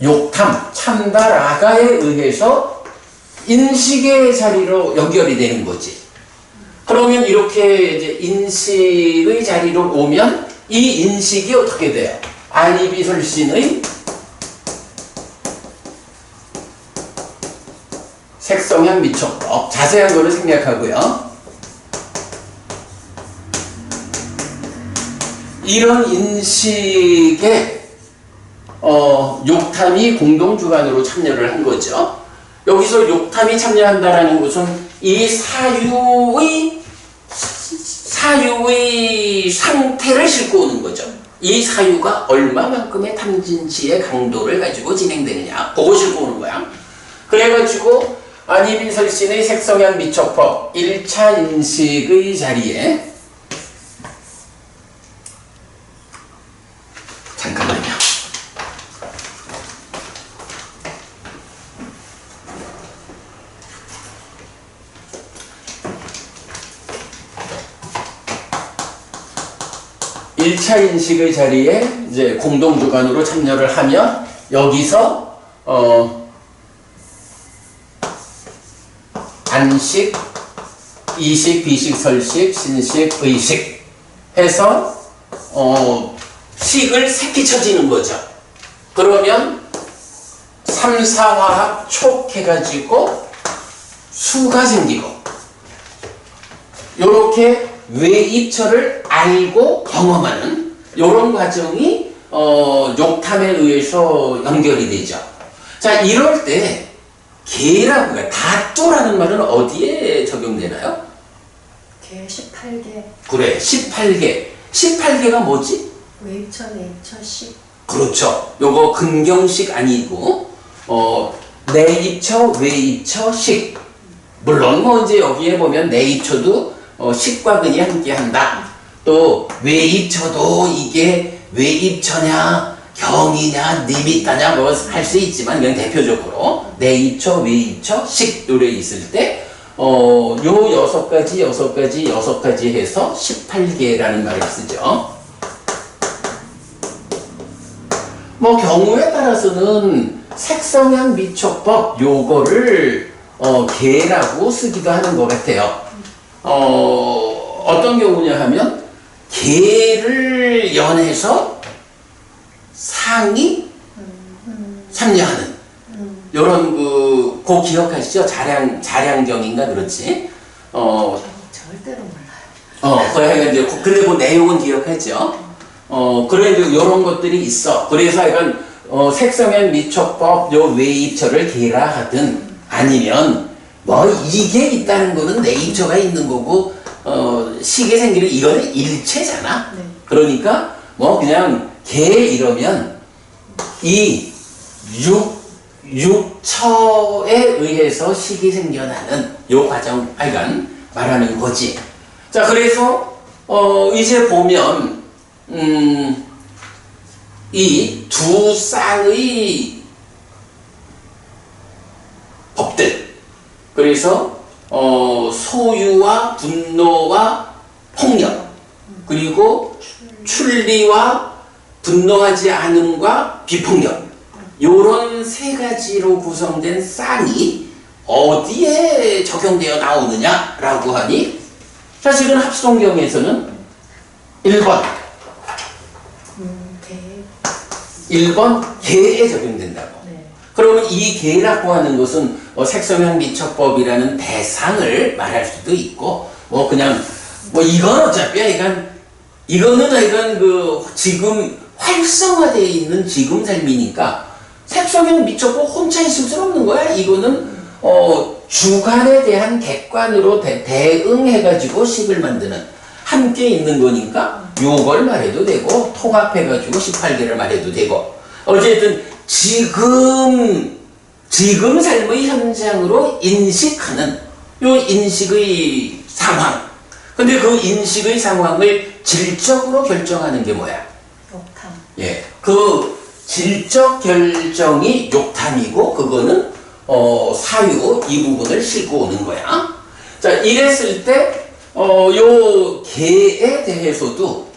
[SPEAKER 1] 욕탐 참다라가에 의해서 인식의 자리로 연결이 되는 거지. 그러면 이렇게 이제 인식의 자리로 오면 이 인식이 어떻게 돼요? 안이비설신의 색성향 미촉법 자세한 거를 생략하고요. 이런 인식에 욕탐이 공동주관으로 참여를 한 거죠. 여기서 욕탐이 참여한다라는 것은 이 사유의 상태를 싣고 오는 거죠. 이 사유가 얼마만큼의 탐진치의 강도를 가지고 진행되느냐 그거 싣고 오는 거야. 그래가지고 안이비설신의 색성향 미촉법 1차 인식의 자리에 잠깐만요. (1차) 인식의 자리에 이제 공동주관으로 참여를 하면 여기서 안식, 이식, 비식, 설식, 신식, 의식 해서 식을 새끼쳐지는 거죠. 그러면 3, 4화합 촉 해가지고 수가 생기고 요렇게 외입처를 알고 경험하는 요런 과정이 욕탐에 의해서 연결이 되죠. 자, 이럴 때 개라고 해요. 다또라는 말은 어디에 적용되나요?
[SPEAKER 2] 개 18개.
[SPEAKER 1] 그래, 18개. 18개가 뭐지?
[SPEAKER 2] 외입처, 내입처, 식.
[SPEAKER 1] 그렇죠. 요거 근경식 아니고 내입처, 외입처, 식. 물론 뭐 이제 여기에 보면 내입처도 식과 근이 함께한다. 또 외입처도 이게 외입처냐 경이냐 니미따냐 뭐 할 수 있지만 그냥 대표적으로 내입처, 외입처, 식 요래 있을 때 요 6가지 해서 18개라는 말을 쓰죠. 뭐 경우에 따라서는 색성향 미촉법 요거를 개라고 쓰기도 하는 것 같아요. 어떤 경우냐 하면 개를 연해서 상이 참여하는 요런 그 기억하시죠? 자량경인가 그렇지?
[SPEAKER 2] 절대로 몰라요.
[SPEAKER 1] 그래 이제 근데 그 내용은 기억하죠? 그래 이제 요런 것들이 있어. 그래서 이건 색성향 미촉법 요 외입처를 개라 하든 아니면 뭐 이게 있다는 거는 내입처가 있는 거고 식이 생기는 이거는 일체잖아.
[SPEAKER 2] 네.
[SPEAKER 1] 그러니까 뭐 그냥 개 이러면 이 육처에 의해서 식이 생겨나는 요 과정 하여간 말하는 거지. 자, 그래서 이제 보면 이 두 쌍의 법들, 그래서 소유와 분노와 폭력, 그리고 출리와 분노하지 않음과 비폭력, 요런 세 가지로 구성된 쌍이 어디에 적용되어 나오느냐라고 하니 사실은 합성경에서는 1번 1번 개에 적용된다고.
[SPEAKER 2] 네.
[SPEAKER 1] 그러면 이 개라고 하는 것은 색성향 미촉법이라는 대상을 말할 수도 있고 뭐 그냥 뭐 이건 어차피 이거는 그 지금 활성화되어 있는 지금 삶이니까 색성향 미촉법 혼자 있을 수 없는 거야. 이거는 주관에 대한 객관으로 대응해가지고 식을 만드는 함께 있는 거니까 요걸 말해도 되고 통합해가지고 18개를 말해도 되고 어쨌든 지금 삶의 현장으로 인식하는 요 인식의 상황. 근데 그 인식의 상황을 질적으로 결정하는 게 뭐야?
[SPEAKER 2] 욕탕.
[SPEAKER 1] 예. 그 질적 결정이 욕탐이고 그거는 사유 이 부분을 싣고 오는 거야. 자, 이랬을 때 요 개에 대해서도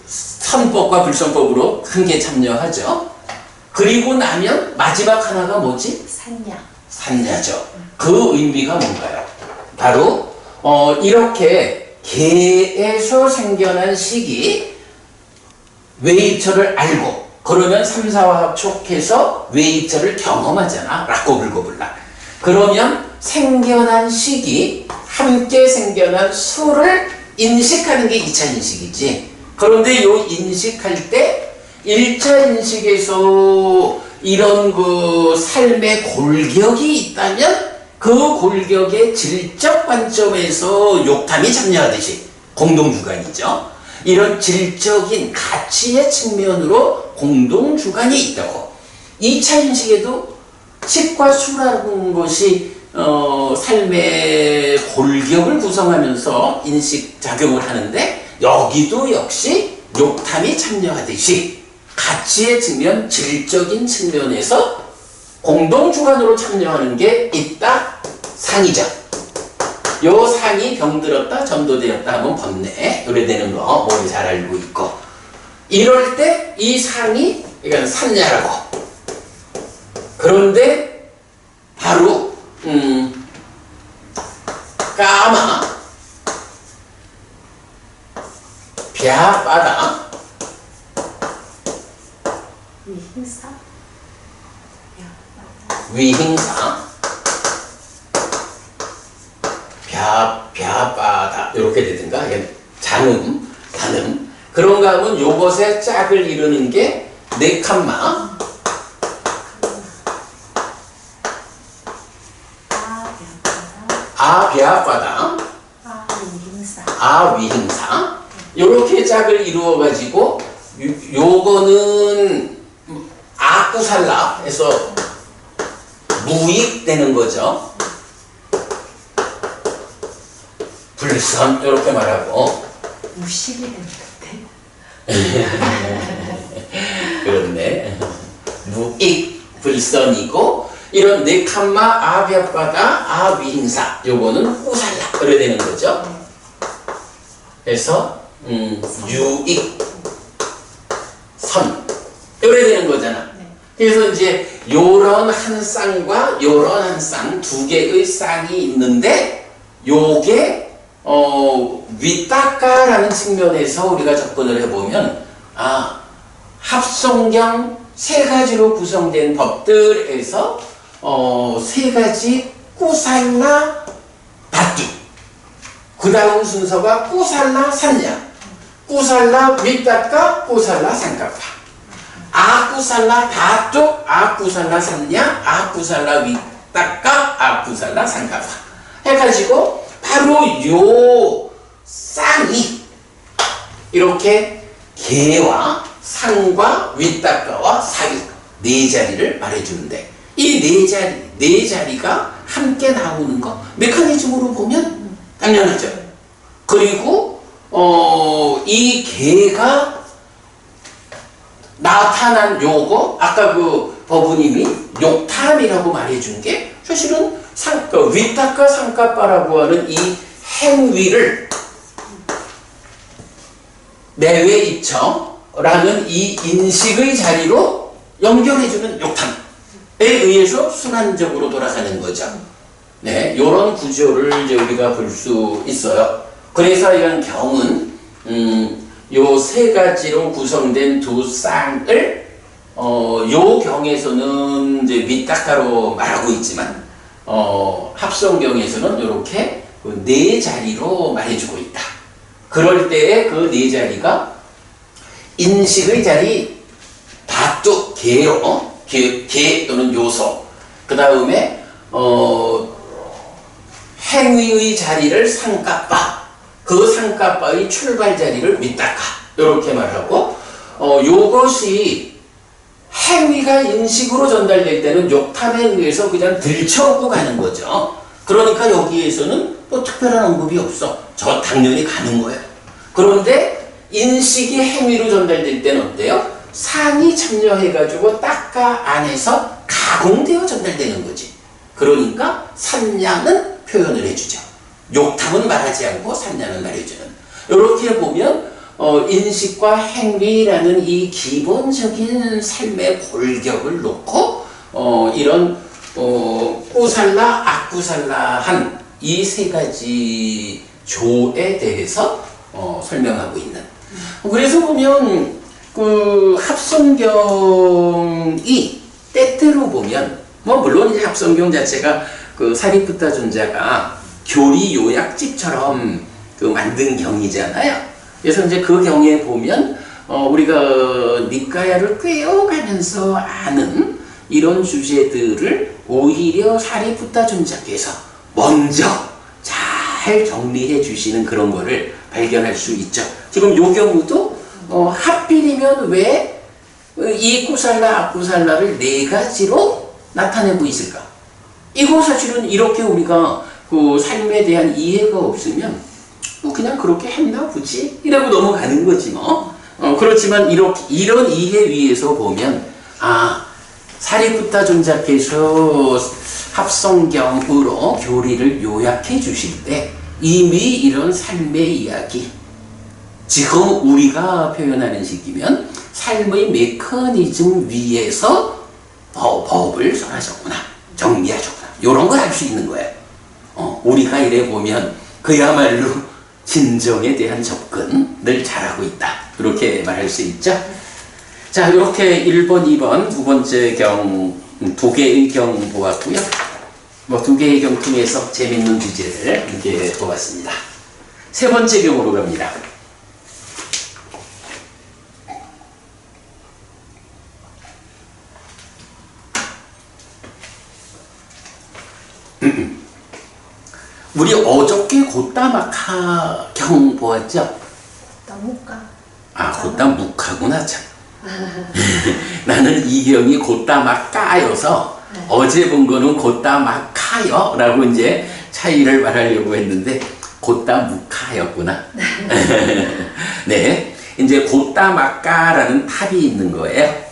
[SPEAKER 1] 선법과 불선법으로 함께 참여하죠. 그리고 나면 마지막 하나가 뭐지?
[SPEAKER 2] 산냐.
[SPEAKER 1] 산냐죠. 그 의미가 뭔가요? 바로 이렇게 개에서 생겨난 식이 외입처를 알고 그러면 3, 4와 합촉해서 외입처를 경험하잖아. 라고 불고불라. 그러면 생겨난 식이 함께 생겨난 수를 인식하는 게 2차 인식이지. 그런데 요 인식할 때 1차 인식에서 이런 그 삶의 골격이 있다면 그 골격의 질적 관점에서 욕탐이 참여하듯이 공동주관이죠. 이런 질적인 가치의 측면으로 공동주관이 있다고. 2차 인식에도 식과 수라는 것이 삶의 골격을 구성하면서 인식 작용을 하는데 여기도 역시 욕탐이 참여하듯이 가치의 측면, 질적인 측면에서 공동주관으로 참여하는 게 있다. 상이죠. 요 상이 병들었다, 전도되었다 하면 번뇌, 노래되는 거 머리 잘 알고 있고. 이럴 때 이 상이, 이건 산야라고. 그런데 바로 까마, 벼바다,
[SPEAKER 2] 위행사.
[SPEAKER 1] 위행사, 벼바다 이렇게 되든가 장음, 단음 그런가 하면 요것의 짝을 이루는 게 네칸마, 아벼바다, 아위행사 요렇게 짝을 이루어 가지고 요거는 아쿠살라 해서 무익되는 거죠. 불선 이렇게 말하고
[SPEAKER 2] 무식이 되는
[SPEAKER 1] 그렇네. 무익 불선이고 이런 네칸마 아벼바다 아위행사 요거는 꾸살라 그래 되는 거죠. 그래서 유익 선 이래 되는 거잖아. 그래서 이제 요런 한 쌍과 요런 한 쌍 두 개의 쌍이 있는데 요게 위따까라는 측면에서 우리가 접근을 해보면 합성경 세 가지로 구성된 법들에서 세 가지 꾸살라 다뚜 그 다음 순서가 꾸살라 산냐 꾸살라 위따까 꾸살라 상가파 아꾸살라 다뚜 아꾸살라 산냐 아꾸살라 위따까 아꾸살라 상가파 해가지고 바로 요 쌍이 이렇게 개와 상과 위따가와 사위 네 자리를 말해주는데 이 네 자리가 함께 나오는 거 메커니즘으로 보면 당연하죠. 그리고 이 개가 나타난 요거 아까 그 법부님이 욕탐이라고 말해준 게 사실은 위따까 상가빠라고 하는 이 행위를 내외 입처라는 이 인식의 자리로 연결해주는 욕탐에 의해서 순환적으로 돌아가는 거죠. 네, 요런 구조를 이제 우리가 볼 수 있어요. 그래서 이런 경은 요 세 가지로 구성된 두 쌍을 요 경에서는 이제 위따까로 말하고 있지만 합성경에서는 이렇게 네 자리로 말해주고 있다. 그럴 때에 그 네 자리가 인식의 자리 다뚜 개로 개 또는 요소 그 다음에 행위의 자리를 상가빠, 그 상가빠의 출발 자리를 윗닦아, 이렇게 말하고, 요것이 행위가 인식으로 전달될 때는 욕탐에 의해서 그냥 들쳐오고 가는 거죠. 그러니까 여기에서는 뭐 특별한 언급이 없어. 저 당연히 가는 거예요. 그런데 인식이 행위로 전달될 때는 어때요? 상이 참여해가지고 닦아 안에서 가공되어 전달되는 거지. 그러니까 산량은 표현을 해주죠. 욕탐은 말하지 않고 산량은 말해주는. 이렇게 보면 인식과 행위라는 이 기본적인 삶의 골격을 놓고 이런 꾸살라, 악꾸살라한 이 세 가지 조에 대해서 설명하고 있는. 그래서 보면 그 합성경이 때때로 보면 뭐 물론 이제 합성경 자체가 그 사리푸타 존자가 교리 요약집처럼 그 만든 경이잖아요. 그래서 이제 그 경에 보면 우리가 니까야를 꿰어가면서 아는 이런 주제들을 오히려 사리푸타 존자께서 먼저 잘 정리해 주시는 그런 거를 발견할 수 있죠. 지금 요 경우도 하필이면 왜 이 꾸살라, 악꾸살라를 네 가지로 나타내고 있을까? 이거 사실은 이렇게 우리가 그 삶에 대한 이해가 없으면 그냥 그렇게 했나 보지? 이라고 넘어가는 거지 뭐. 그렇지만 이런 이해 위에서 보면 사리푸타 존자께서 합성경으로 교리를 요약해 주실 때 이미 이런 삶의 이야기, 지금 우리가 표현하는 식이면 삶의 메커니즘 위에서 법을 설하셨구나, 정리하셨구나, 이런 걸 알 수 있는 거예요. 우리가 이래 보면 그야말로 진정에 대한 접근을 잘하고 있다, 그렇게 말할 수 있죠. 자, 이렇게 1번, 2번 두 번째 경, 두 개의 경 보았고요. 뭐 두 개의 경 통해서 재밌는 주제를 이렇게 보았습니다. 세 번째 경으로 갑니다. 우리 어저께 곧다마카 경 보았죠?
[SPEAKER 2] 곧다묵가.
[SPEAKER 1] 곧다묵카구나 참. 나는 이 경이 곧다마까여서 어제 본 거는 곧다마카요 라고 이제 차이를 말하려고 했는데 곧다묵카였구나. 네, 이제 곧다마까라는 탑이 있는 거예요.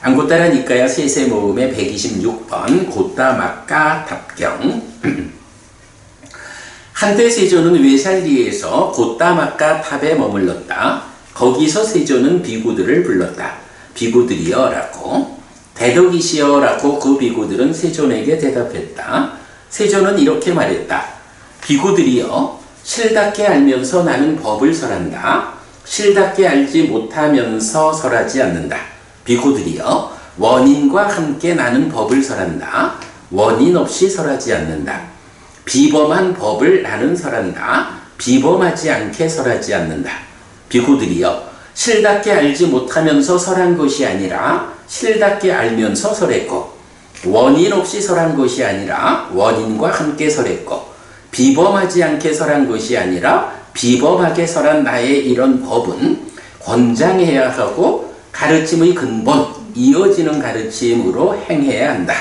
[SPEAKER 1] 안고따라 니까야 세세 모음의 126번 곧다마까 탑경. 한때 세조는 외살리에서 곧다마까 탑에 머물렀다. 거기서 세조는 비구들을 불렀다. 비구들이여라고. 대덕이시여라고 그 비구들은 세존에게 대답했다. 세조는 이렇게 말했다. 비구들이여, 실답게 알면서 나는 법을 설한다. 실답게 알지 못하면서 설하지 않는다. 비구들이여, 원인과 함께 나는 법을 설한다. 원인 없이 설하지 않는다. 비범한 법을 나는 설한다. 비범하지 않게 설하지 않는다. 비구들이여, 실답게 알지 못하면서 설한 것이 아니라 실답게 알면서 설했고, 원인 없이 설한 것이 아니라 원인과 함께 설했고, 비범하지 않게 설한 것이 아니라 비범하게 설한 나의 이런 법은 권장해야 하고 가르침의 근본, 이어지는 가르침으로 행해야 한다.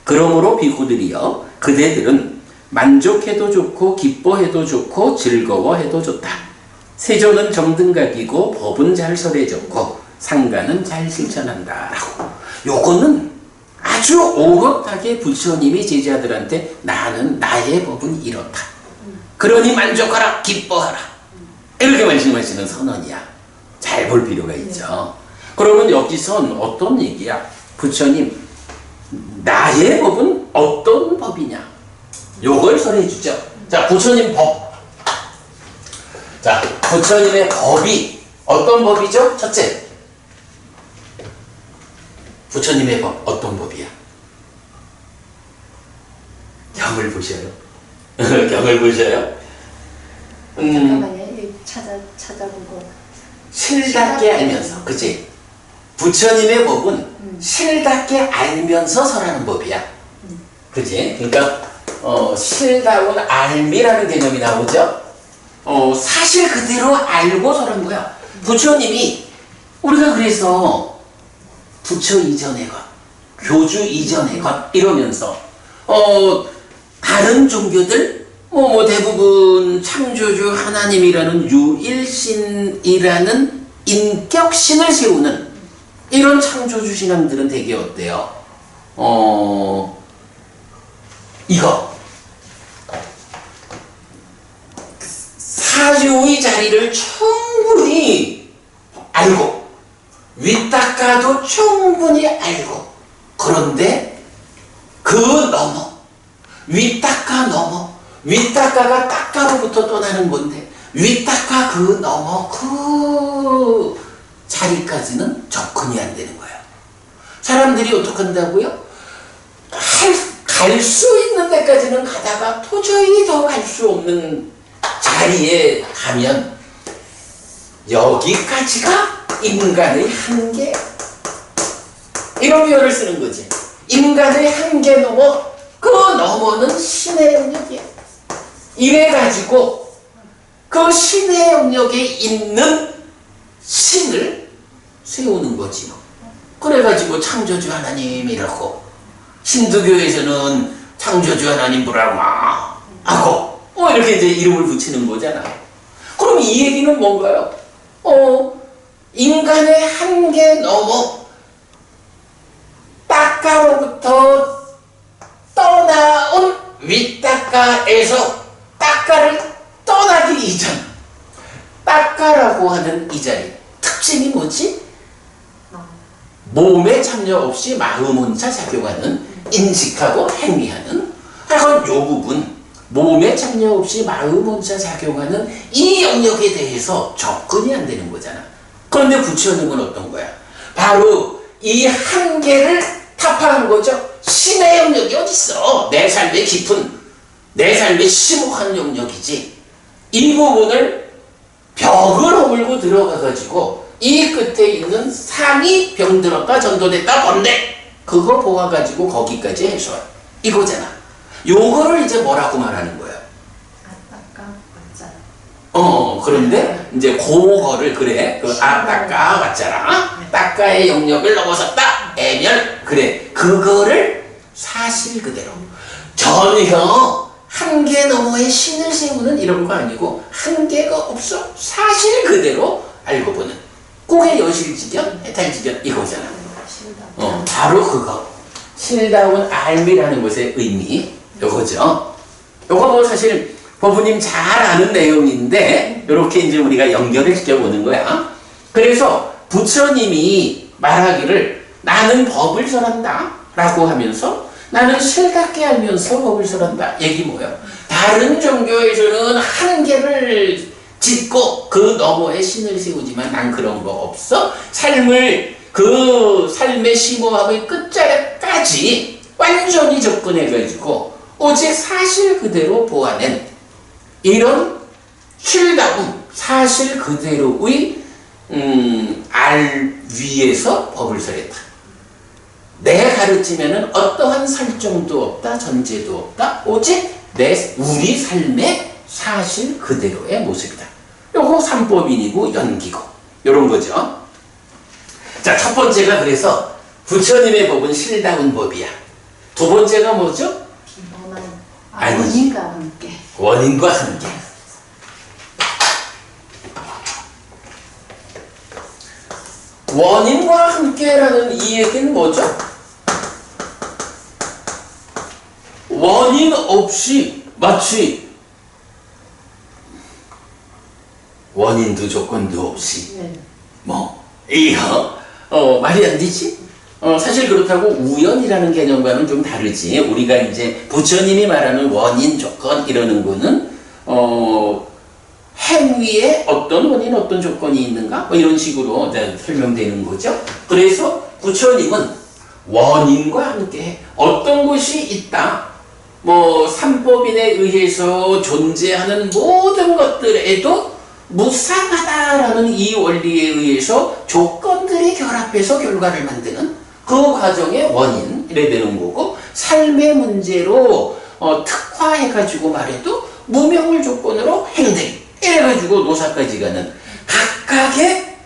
[SPEAKER 1] 그러므로 비구들이여, 그대들은 만족해도 좋고 기뻐해도 좋고 즐거워해도 좋다. 세조는 정등각이고 법은 잘 설해졌고 상가는 잘 실천한다. 라고. 요거는 아주 오롯하게 부처님이 제자들한테 나는 나의 법은 이렇다. 그러니 만족하라, 기뻐하라. 이렇게 말씀하시는 선언이야. 잘 볼 필요가 있죠. 그러면 여기선 어떤 얘기야? 부처님, 나의 법은 어떤 법이냐? 요걸 설해 주죠. 자, 부처님 법. 자, 부처님의 법이 어떤 법이죠? 첫째, 부처님의 법 어떤 법이야? 경을 보셔요. 경을 보셔요.
[SPEAKER 2] 잠깐만요. 찾아보고.
[SPEAKER 1] 실답게 알면서, 그치? 부처님의 법은 실답게 알면서 설하는 법이야. 그치? 그러니까 실다운 알미라는 개념이 나오죠. 사실 그대로 알고서란 거야. 부처님이 우리가 그래서 부처 이전의 것, 교주 이전의 것 이러면서 다른 종교들 대부분 창조주 하나님이라는 유일신이라는 인격신을 세우는 이런 창조주 신앙들은 되게 어때요? 이거 사유의 자리를 충분히 알고 윗닦아도 충분히 알고 그런데 그 넘어 윗닦아 넘어 윗닦아가 닦아로부터 떠나는 건데 윗닦아 그 넘어 그 자리까지는 접근이 안 되는 거예요. 사람들이 어떻게 한다고요? 갈 수 있는 데까지는 가다가 도저히 더 갈 수 없는 자리에 가면 여기까지가 인간의 한계 이런 표현을 쓰는 거지. 인간의 한계 넘어 그 너머는 신의 영역이야. 이래가지고 그 신의 영역에 있는 신을 세우는 거지. 그래가지고 창조주 하나님이라고 힌두교에서는 창조주 하나님 브라마 하고 이렇게 이제 이름을 붙이는 거잖아. 그럼 이 얘기는 뭔가요? 인간의 한계 넘어 따까로부터 떠나온 윗따까에서 따까를 떠나기 이전 따까라고 하는 이 자리 특징이 뭐지? 몸에 참여 없이 마음 혼자 작용하는 인식하고 행위하는 하여간 요 부분 몸에 참여 없이 마음 혼자 작용하는 이 영역에 대해서 접근이 안 되는 거잖아. 그런데 부처님은 어떤 거야? 바로 이 한계를 타파한 거죠. 신의 영역이 어딨어? 내 삶의 깊은 내 삶의 심오한 영역이지. 이 부분을 벽을 허물고 들어가가지고 이 끝에 있는 상이 병들었다 전도됐다 뭔데 그거 보아가지고 거기까지 해서 이거잖아. 요거를 이제 뭐라고 말하는 거야?
[SPEAKER 2] 아따까 왔잖아.
[SPEAKER 1] 그런데 이제 그거를 그래 아따까 왔잖아. 따까의 영역을 넘어섰다. 애멸 그래 그거를 사실 그대로 전혀 한계 너머의 신을 세우는 이런 거 아니고 한계가 없어 사실 그대로 알고 보는 그게 여실지견 해탈지견 이거잖아. 바로 그거 실다운 알미라는 것의 의미 요거죠. 요거 사실 법부님 잘 아는 내용인데 이렇게 이제 우리가 연결을 시켜보는 거야. 그래서 부처님이 말하기를 나는 법을 설한다 라고 하면서 나는 실답게 알면서 법을 설한다. 얘기 뭐예요? 다른 종교에서는 한계를 짓고 그 너머에 신을 세우지만 난 그런 거 없어. 그 삶의 심오함의 끝자락까지 완전히 접근해가지고 오직 사실 그대로 보아낸 이런 실다운 사실 그대로의 알 위에서 법을 설했다. 내 가르침에는 어떠한 설정도 없다, 전제도 없다. 오직 우리 삶의 사실 그대로의 모습이다. 요거 삼법인이고 연기고 요런 거죠. 자, 첫 번째가 그래서 부처님의 법은 실다운 법이야. 두 번째가 뭐죠?
[SPEAKER 2] 원인과 함께.
[SPEAKER 1] 원인과 함께. 원인과 함께라는 이 얘기는 뭐죠? 원인 없이 마치 원인도 조건도 없이 이거 말이 안 되지? 사실 그렇다고 우연이라는 개념과는 좀 다르지. 우리가 이제 부처님이 말하는 원인 조건 이러는 거는 행위에 어떤 원인 어떤 조건이 있는가 이런 식으로 설명되는 거죠. 그래서 부처님은 원인과 함께 어떤 것이 있다. 삼법인에 의해서 존재하는 모든 것들에도 무상하다라는 이 원리에 의해서 조건들이 결합해서 결과를 만드는 그 과정의 원인 이래 되는 거고 삶의 문제로 특화해가지고 말해도 무명을 조건으로 행등 이래가지고 노사까지 가는 각각의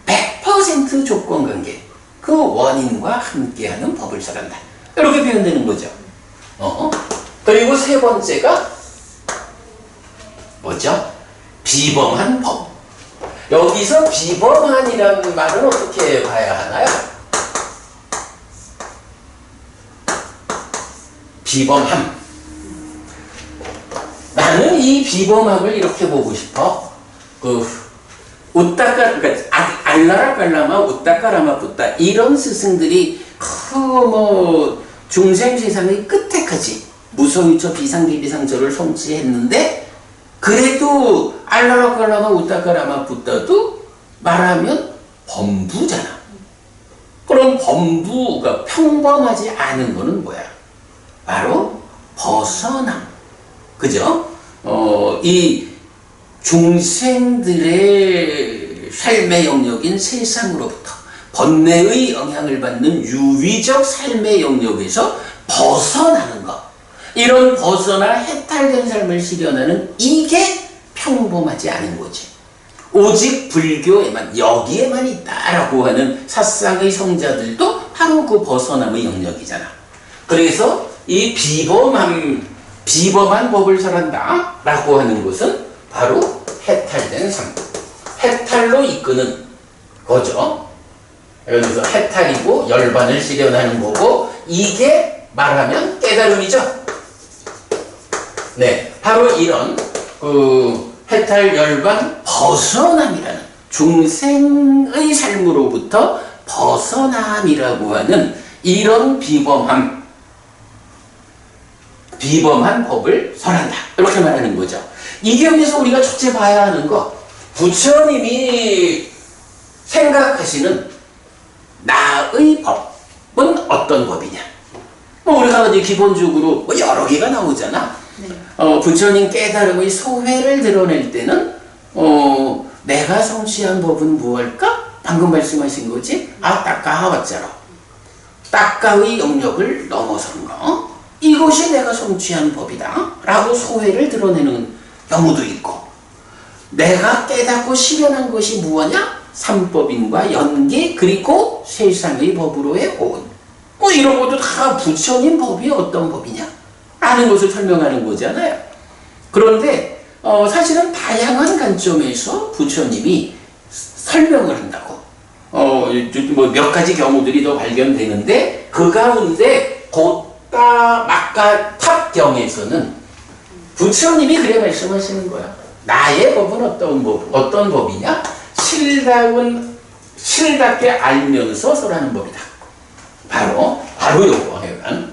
[SPEAKER 1] 100% 조건관계, 그 원인과 함께하는 법을 설한다. 이렇게 표현되는 거죠. 그리고 세 번째가 뭐죠? 비범한 법. 여기서 비범한이라는 말은 어떻게 봐야 하나요? 비범함. 나는 이 비범함을 이렇게 보고 싶어. 그러니까 알라라 깔라마 우따까라마 뿌따 이런 스승들이 중생 세상의 끝에까지 무성유처 비상비비상처를 성취했는데, 그래도 알라라 깔라마 우따까라마 뿌따도 말하면 범부잖아. 그럼 범부가 평범하지 않은 거는 뭐야? 바로 벗어남. 그죠? 이 중생들의 삶의 영역인 세상으로부터 번뇌의 영향을 받는 유위적 삶의 영역에서 벗어나는 것. 이런 벗어나 해탈된 삶을 실현하는 이게 평범하지 않은 거지. 오직 불교에만, 여기에만 있다라고 하는 사상의 성자들도 바로 그 벗어남의 영역이잖아. 그래서 이 비범한 법을 설한다 라고 하는 것은 바로 해탈된 삶, 해탈로 이끄는 거죠. 그래서 해탈이고 열반을 실현하는 거고, 이게 말하면 깨달음이죠. 네, 바로 이런 해탈 열반 벗어남이라는, 중생의 삶으로부터 벗어남이라고 하는 이런 비범한 법을 설한다, 이렇게 말하는 거죠. 이 경에서 우리가 첫째 봐야 하는 거, 부처님이 생각하시는 나의 법은 어떤 법이냐. 우리가 이제 기본적으로 여러 개가 나오잖아.
[SPEAKER 2] 네.
[SPEAKER 1] 부처님 깨달음의 소회를 드러낼 때는 내가 성취한 법은 무엇일까? 방금 말씀하신 거지. 따까 왔자로, 따까의 영역을 넘어선 거, 이것이 내가 성취한 법이다 라고 소회를 드러내는 경우도 있고, 내가 깨닫고 실현한 것이 무엇이냐? 삼법인과 연계, 그리고 세상의 법으로의 호은. 이런 것도 다 부처님 법이 어떤 법이냐 라는 것을 설명하는 거잖아요. 그런데 사실은 다양한 관점에서 부처님이 설명을 한다고. 몇 가지 경우들이 더 발견되는데, 그 가운데 막가 탑경에서는 부처님이 그래 말씀하시는 거야. 나의 법은 어떤 법이냐? 실답게 알면서 설하는 법이다. 바로 요거 하여간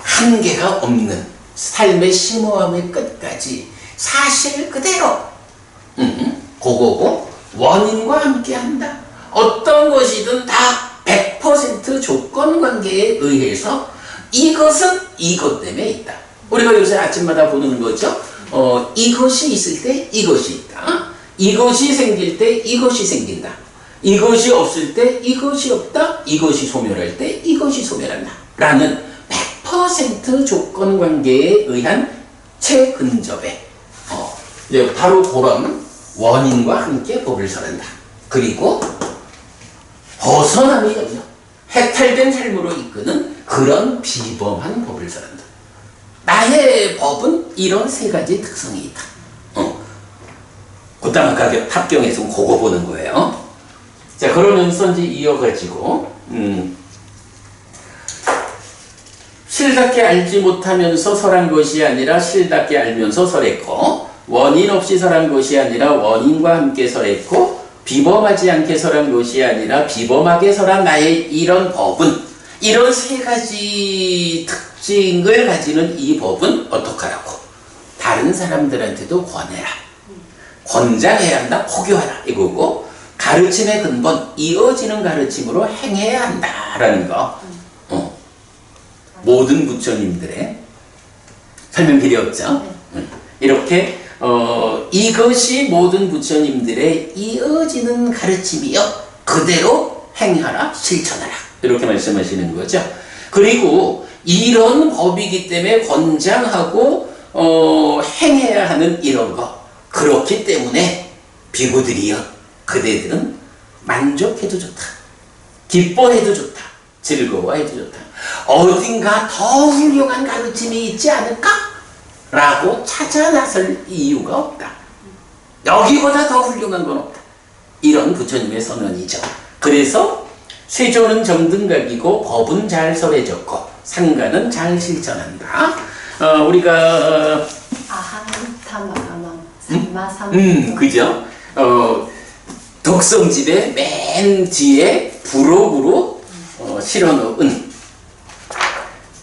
[SPEAKER 1] 한계가 없는 삶의 심오함의 끝까지 사실 그대로 그거고, 원인과 함께 한다. 어떤 것이든 다 100% 조건관계에 의해서 이것은 이것 때문에 있다. 우리가 요새 아침마다 보는 거죠. 이것이 있을 때 이것이 있다. 이것이 생길 때 이것이 생긴다. 이것이 없을 때 이것이 없다. 이것이 소멸할 때 이것이 소멸한다. 라는 100% 조건관계에 의한 체근접에 바로 그런 원인과 함께 법을 설한다. 그리고 벗어남이 없는 해탈된 삶으로 이끄는 그런 비범한 법을 설한다. 나의 법은 이런 세 가지 특성이 있다. 고타마가 탑경에서 그거 보는 거예요. 자, 그러면서 이제 이어가지고 실답게 알지 못하면서 설한 것이 아니라 실답게 알면서 설했고, 원인 없이 설한 것이 아니라 원인과 함께 설했고, 비범하지 않게 설한 것이 아니라 비범하게 설한 나의 이런 법은, 이런 세 가지 특징을 가지는 이 법은 어떡하라고? 다른 사람들한테도 권해라. 권장해야 한다. 포교하라. 이거고, 가르침의 근본, 이어지는 가르침으로 행해야 한다라는 거. 모든 부처님들의 설명 필요 없죠. 이렇게 이것이 모든 부처님들의 이어지는 가르침이요, 그대로 행하라, 실천하라, 이렇게 말씀하시는 거죠. 그리고 이런 법이기 때문에 권장하고 행해야 하는 이런 거. 그렇기 때문에 비구들이여 그대들은 만족해도 좋다. 기뻐해도 좋다. 즐거워해도 좋다. 어딘가 더 훌륭한 가르침이 있지 않을까? 라고 찾아 나설 이유가 없다. 여기보다 더 훌륭한 건 없다. 이런 부처님의 선언이죠. 그래서 세조는 정등각이고 법은 잘 설해졌고 상가는 잘 실천한다. 우리가
[SPEAKER 2] 아한타마가망 삼마삼
[SPEAKER 1] 그죠? 독성집의 맨 뒤에 부록으로 실어놓은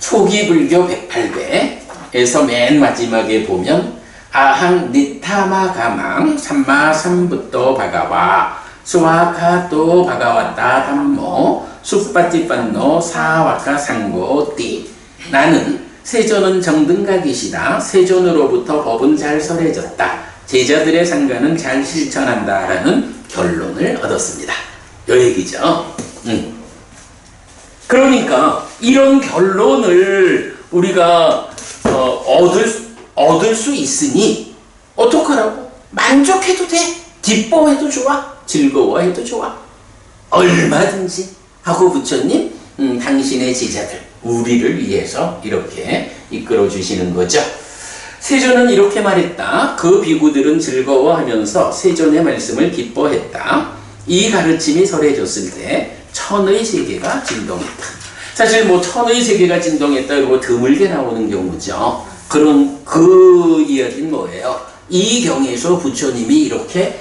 [SPEAKER 1] 초기 불교 108배에서 맨 마지막에 보면 아항 니타마 가망 삼마삼부터 바가와 수와카또 바가와따 담모 숫바티판노 사와카 상고띠. 나는 세존은 정등각이시다. 세존으로부터 법은 잘 설해졌다. 제자들의 상가는 잘 실천한다. 라는 결론을 얻었습니다. 요 얘기죠. 그러니까 이런 결론을 우리가 얻을 수 있으니 어떡하라고? 만족해도 돼. 기뻐해도 좋아. 즐거워해도 좋아. 얼마든지 하고 부처님 당신의 제자들 우리를 위해서 이렇게 이끌어 주시는 거죠. 세존은 이렇게 말했다. 그 비구들은 즐거워하면서 세존의 말씀을 기뻐했다. 이 가르침이 설해졌을 때 천의 세계가 진동했다. 사실 뭐 천의 세계가 진동했다 그러고 드물게 나오는 경우죠. 그 이야기는 뭐예요? 이 경에서 부처님이 이렇게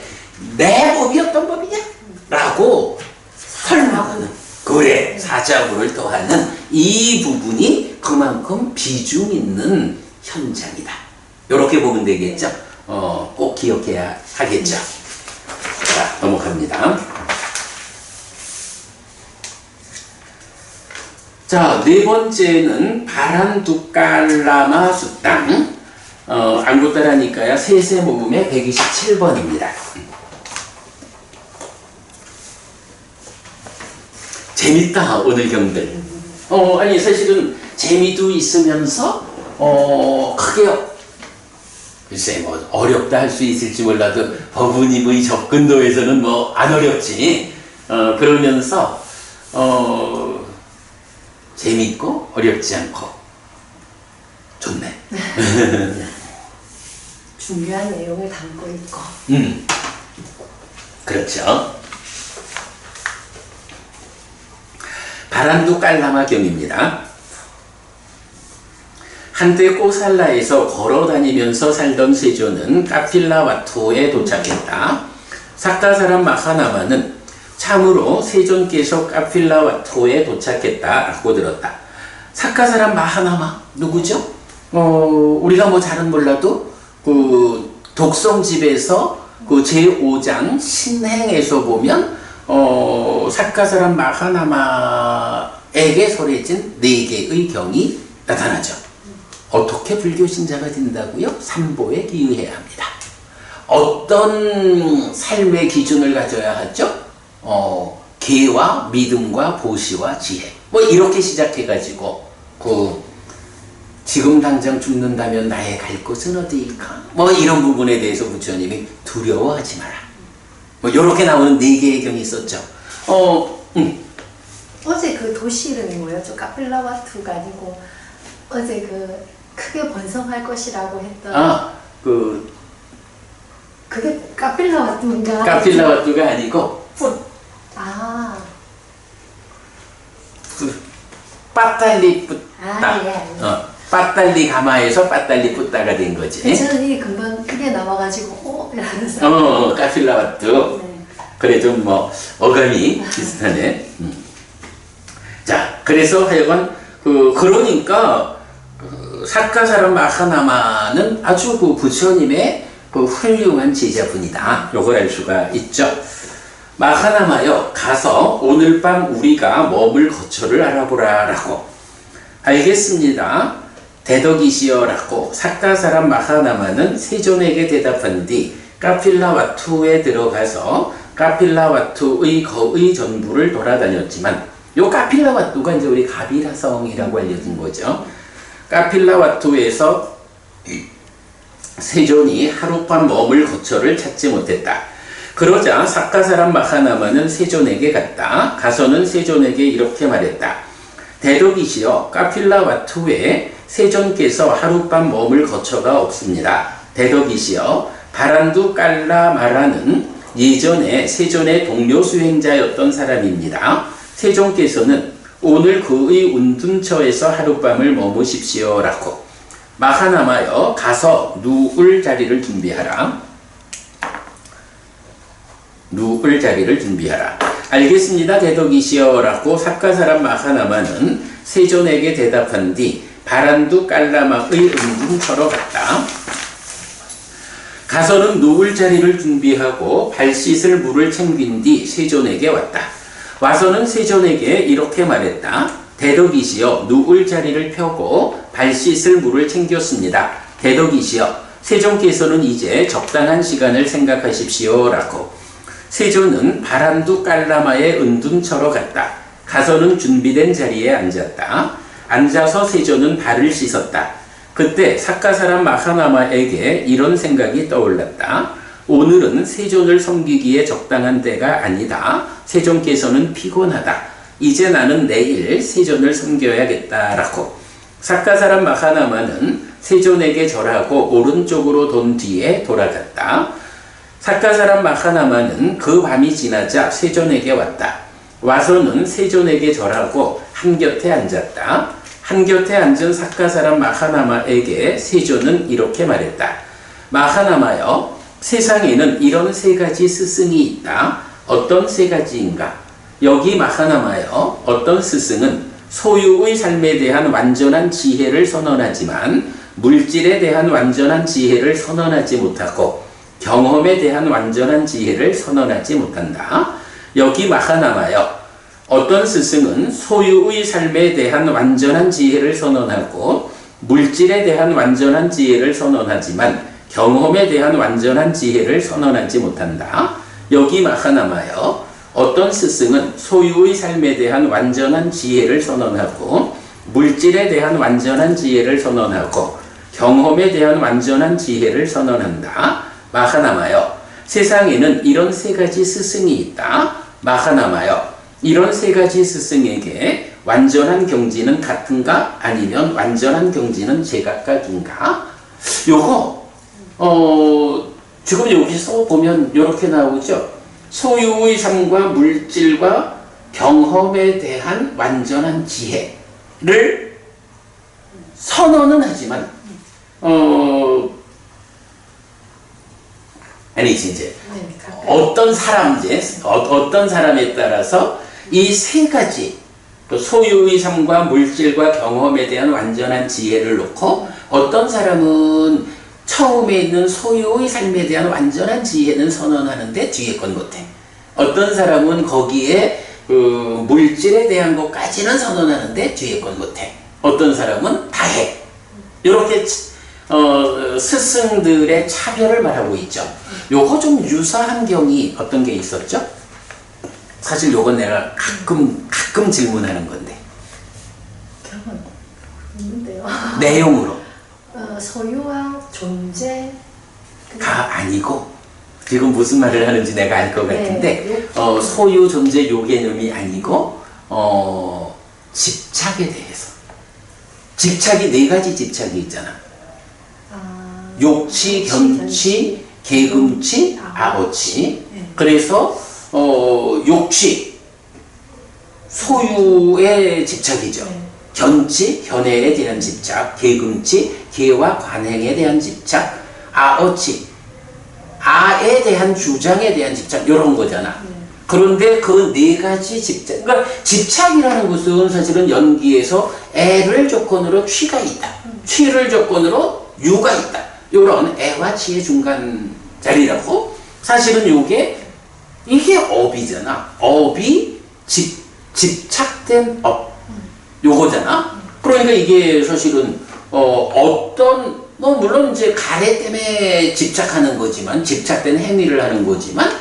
[SPEAKER 1] 내 법이 어떤 법이냐? 라고 설명하는, 그래 사자구를 더하는 이 부분이 그만큼 비중 있는 현장이다. 이렇게 보면 되겠죠? 꼭 기억해야 하겠죠? 자, 넘어갑니다. 자, 네 번째는 바란두깔라마 수땅. 안구따라니까야 세세 모음의 127번입니다. 재밌다, 오늘 경들. 아니, 사실은 재미도 있으면서, 크게, 글쎄, 뭐, 어렵다 할 수 있을지 몰라도, 법은임의 접근도에서는 뭐, 안 어렵지. 그러면서, 재밌고, 어렵지 않고, 좋네.
[SPEAKER 2] 중요한 내용을 담고 있고.
[SPEAKER 1] 그렇죠. 바란두 깔라마 경입니다. 한때 꼬살라에서 걸어다니면서 살던 세조는 카필라와투에 도착했다. 사카 사람 마하나마는 참으로 세존께서 카필라와투에 도착했다라고 들었다. 사카 사람 마하나마 누구죠? 우리가 뭐 잘은 몰라도 그 독성집에서 그 제5장 신행에서 보면 사카 사람 마하나마에게 설해진 4개의 경이 나타나죠. 어떻게 불교 신자가 된다고요? 삼보에 기의해야 합니다. 어떤 삶의 기준을 가져야 하죠? 계와 믿음과 보시와 지혜. 뭐 이렇게 시작해가지고 지금 당장 죽는다면 나의 갈 곳은 어디일까? 뭐 이런 부분에 대해서 부처님이 두려워하지 마라. 뭐 이렇게 나오는 4개의 경이 있었죠.
[SPEAKER 2] 어제 그 도시 이름이 뭐였죠? 카필라와투가 아니고 어제 그 크게 번성할 것이라고 했던 그게 카필라와투인가?
[SPEAKER 1] 카필라와투가 아니고 빠탈리푸따.
[SPEAKER 2] 예.
[SPEAKER 1] 빠탈리 가마에서 빠탈리 푸따가 된 거지.
[SPEAKER 2] 저는 이 금방 크게 나와가지고 이러면서
[SPEAKER 1] 카필라와투.
[SPEAKER 2] 네.
[SPEAKER 1] 그래 좀 뭐 어감이 비슷하네. 자, 그래서 하여간 그러니까 사카 사람 마하나마는 아주 그 부처님의 그 훌륭한 제자분이다. 요걸 알 수가 있죠. 마하나마여 가서 오늘 밤 우리가 머물 거처를 알아보라라고. 알겠습니다. 대덕이시여라고 사카 사람 마하나마는 세존에게 대답한 뒤 카필라와투에 들어가서 카필라와투의 거의 전부를 돌아다녔지만 요 카필라와투가 이제 우리 가비라성이라고 알려진 거죠. 카필라와투에서 세존이 하룻밤 머물 거처를 찾지 못했다. 그러자 사카 사람 마하나만은 세존에게 갔다. 가서는 세존에게 이렇게 말했다. 대덕이시여, 카필라와투에 세존께서 하룻밤 머물 거처가 없습니다. 대덕이시여, 바란두 깔라마라는 예전에 세존의 동료 수행자였던 사람입니다. 세존께서는 오늘 그의 운둔처에서 하룻밤을 머무십시오라고. 마하나마여, 가서 누울 자리를 준비하라. 누울 자리를 준비하라. 알겠습니다, 대덕이시여라고 사카 사람 마하나마는 세존에게 대답한 뒤 바란두 깔라마의 운둔처로 갔다. 가서는 누울 자리를 준비하고 발 씻을 물을 챙긴 뒤 세존에게 왔다. 와서는 세존에게 이렇게 말했다. 대덕이시여, 누울 자리를 펴고 발 씻을 물을 챙겼습니다. 대덕이시여, 세존께서는 이제 적당한 시간을 생각하십시오라고. 세존은 바란두 깔라마의 은둔처로 갔다. 가서는 준비된 자리에 앉았다. 앉아서 세존은 발을 씻었다. 그때 사카 사람 마하나마에게 이런 생각이 떠올랐다. 오늘은 세존을 섬기기에 적당한 때가 아니다. 세존께서는 피곤하다. 이제 나는 내일 세존을 섬겨야겠다라고. 사카 사람 마하나마는 세존에게 절하고 오른쪽으로 돈 뒤에 돌아갔다. 사카 사람 마하나마는 그 밤이 지나자 세존에게 왔다. 와서는 세존에게 절하고 한곁에 앉았다. 한곁에 앉은 사카 사람 마하나마에게 세존은 이렇게 말했다. 마하나마여, 세상에는 이런 세 가지 스승이 있다. 어떤 세 가지인가? 여기 마하나마여, 어떤 스승은 소유의 삶에 대한 완전한 지혜를 선언하지만 물질에 대한 완전한 지혜를 선언하지 못하고 경험에 대한 완전한 지혜를 선언하지 못한다. 여기 마하나마여, 어떤 스승은 소유의 삶에 대한 완전한 지혜를 선언하고 물질에 대한 완전한 지혜를 선언하지만 경험에 대한 완전한 지혜를 선언하지 못한다. 여기 마하나마여, 어떤 스승은 소유의 삶에 대한 완전한 지혜를 선언하고 물질에 대한 완전한 지혜를 선언하고 경험에 대한 완전한 지혜를 선언한다. 마하나마여, 세상에는 이런 세 가지 스승이 있다. 마하나마여, 이런 세 가지 스승에게 완전한 경지는 같은가? 아니면 완전한 경지는 제각각인가? 요거 지금 여기서 보면 이렇게 나오죠. 소유의 삶과 물질과 경험에 대한 완전한 지혜를 선언은 하지만 아니지 이제 어떤 사람에 따라서 이 세 가지 소유의 삶과 물질과 경험에 대한 완전한 지혜를 놓고 어떤 사람은 처음에 있는 소유의 삶에 대한 완전한 지혜는 선언하는데 뒤에 건 못해. 어떤 사람은 거기에 물질에 대한 것까지는 선언하는데 뒤에 건 못해. 어떤 사람은 다 해. 이렇게 스승들의 차별을 말하고 있죠. 요거 좀 유사한 경이 어떤 게 있었죠? 사실 요건 내가 가끔 질문하는 건데.
[SPEAKER 2] 경험 있는데요.
[SPEAKER 1] 내용으로.
[SPEAKER 2] 소유와 존재가
[SPEAKER 1] 아니고 지금 무슨 말을 하는지 내가 알 것 같은데 소유, 존재 요 개념이 아니고 집착에 대해서. 집착이 네 가지 집착이 있잖아. 욕치, 견치, 계금치, 아오치. 그래서 욕치, 소유의 집착이죠. 견치, 견해에 대한 집착, 계금치, 계와 관행에 대한 집착, 아어치, 아에 대한 주장에 대한 집착, 이런 거잖아. 그런데 그 네 가지 집착, 그러니까 집착이라는 것은 사실은 연기에서 애를 조건으로 취가 있다. 취를 조건으로 유가 있다. 이런 애와 취의 중간 자리라고. 사실은 이게 업이잖아. 업이 집착된 업. 요거잖아. 그러니까 이게 사실은 물론 이제 가래 때문에 집착하는 거지만, 집착된 행위를 하는 거지만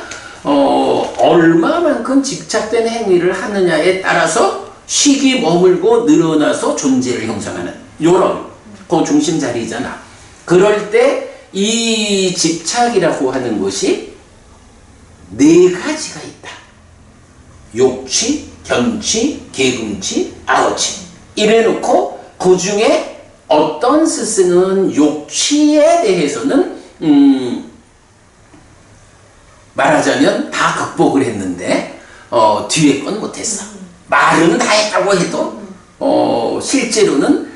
[SPEAKER 1] 얼마만큼 집착된 행위를 하느냐에 따라서 식이 머물고 늘어나서 존재를 형성하는 요런 그 중심 자리잖아. 그럴 때 이 집착이라고 하는 것이 네 가지가 있다. 욕취, 견취, 계금취, 아어취. 이래놓고 그 중에 어떤 스승은 욕취에 대해서는 말하자면 다 극복을 했는데 뒤에 건 못했어. 말은 다 했다고 해도 실제로는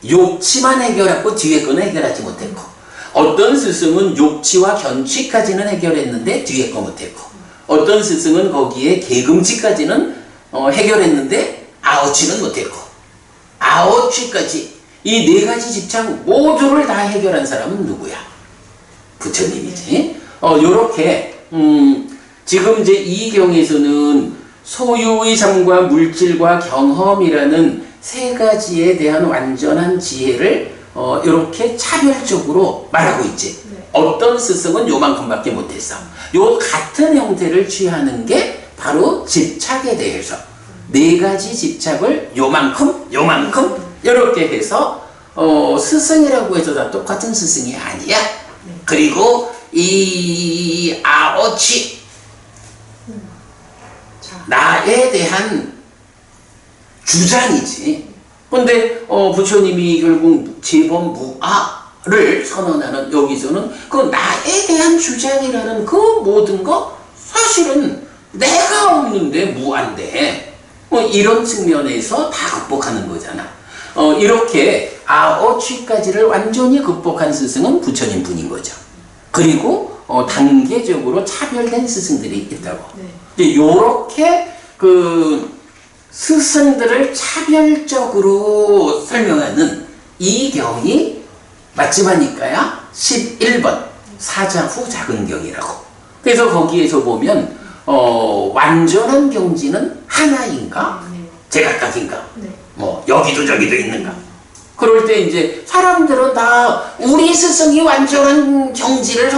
[SPEAKER 1] 욕취만 해결하고 뒤에 거는 해결하지 못했고, 어떤 스승은 욕취와 견취까지는 해결했는데 뒤에 거 못했고, 어떤 스승은 거기에 계금취까지는 해결했는데 아어취는 못했고, 아어취까지 이 네 가지 집착 모두를 다 해결한 사람은 누구야? 부처님이지. 요렇게 지금 이제 이 경에서는 소유의 삶과 물질과 경험이라는 세 가지에 대한 완전한 지혜를 이렇게 차별적으로 말하고 있지.
[SPEAKER 2] 네.
[SPEAKER 1] 어떤 스승은 요만큼밖에 못했어. 요 같은 형태를 취하는 게 바로 집착에 대해서 네 가지 집착을 요만큼 이렇게 해서 스승이라고 해서 다 똑같은 스승이 아니야. 그리고 이 아어취 나에 대한 주장이지. 근데 부처님이 결국 재범무아를 선언하는 여기서는 그 나에 대한 주장이라는 그 모든 거 사실은 내가 없는데 무아인데 이런 측면에서 다 극복하는 거잖아. 이렇게 아어취까지를 완전히 극복한 스승은 부처님 분인 거죠. 그리고 단계적으로 차별된 스승들이 있다고.
[SPEAKER 2] 네.
[SPEAKER 1] 요렇게 그 스승들을 차별적으로 설명하는 이 경이 마지막이니까야 11번 사자후 작은 경이라고. 그래서 거기에서 보면 완전한 경지는 하나인가? 제각각인가?
[SPEAKER 2] 네.
[SPEAKER 1] 뭐 여기도 저기도 있는가? 그럴 때 이제 사람들은 다 우리 스승이 완전한 경지를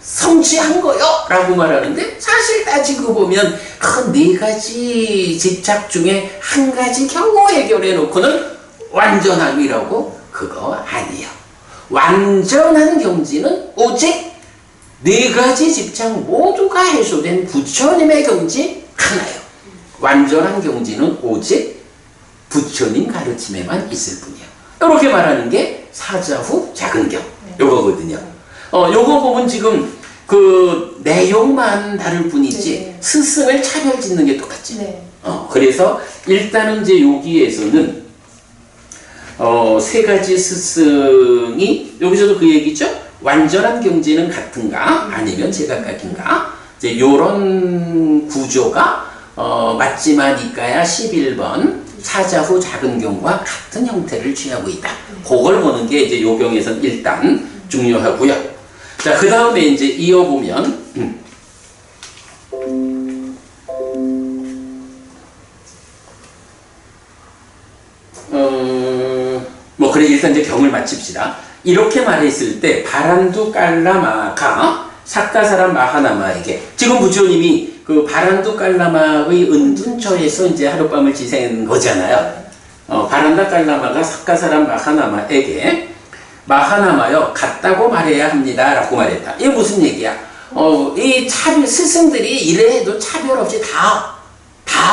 [SPEAKER 1] 성취한 거요 라고 말하는데, 사실 따지고 보면 그 네 가지 집착 중에 한 가지 겨우 해결해 놓고는 완전함이라고 그거 아니에요. 완전한 경지는 오직 네 가지 집착 모두가 해소된 부처님의 경지 하나예요. 완전한 경지는 오직 부처님 가르침에만 있을 뿐이에요. 이렇게 말하는 게 사자후 작은 경 요거거든요. 요거 보면 지금 그 내용만 다를 뿐이지
[SPEAKER 2] 네.
[SPEAKER 1] 스승을 차별 짓는 게 똑같지.
[SPEAKER 2] 네.
[SPEAKER 1] 그래서 일단은 이제 여기에서는 세 가지 스승이 여기서도 그 얘기죠. 완전한 경지는 같은가 아니면 제각각인가, 이제 요런 구조가 맞지마니까야 11번 사자후 작은 경과 같은 형태를 취하고 있다. 그걸 보는 게 이제 요 경에서는 일단 중요하고요. 자, 그 다음에 이제 이어보면, 뭐, 그래, 일단 이제 경을 마칩시다. 이렇게 말했을 때, 바란두 깔라마가 사카사람 마하나마에게, 지금 부처님이 그 바란두 깔라마의 은둔처에서 이제 하룻밤을 지새는 거잖아요. 바란다 깔라마가 사카사람 마하나마에게, 마하나마여 같다고 말해야 합니다 라고 말했다. 이게 무슨 얘기야? 이 스승들이 이래도 차별 없이 다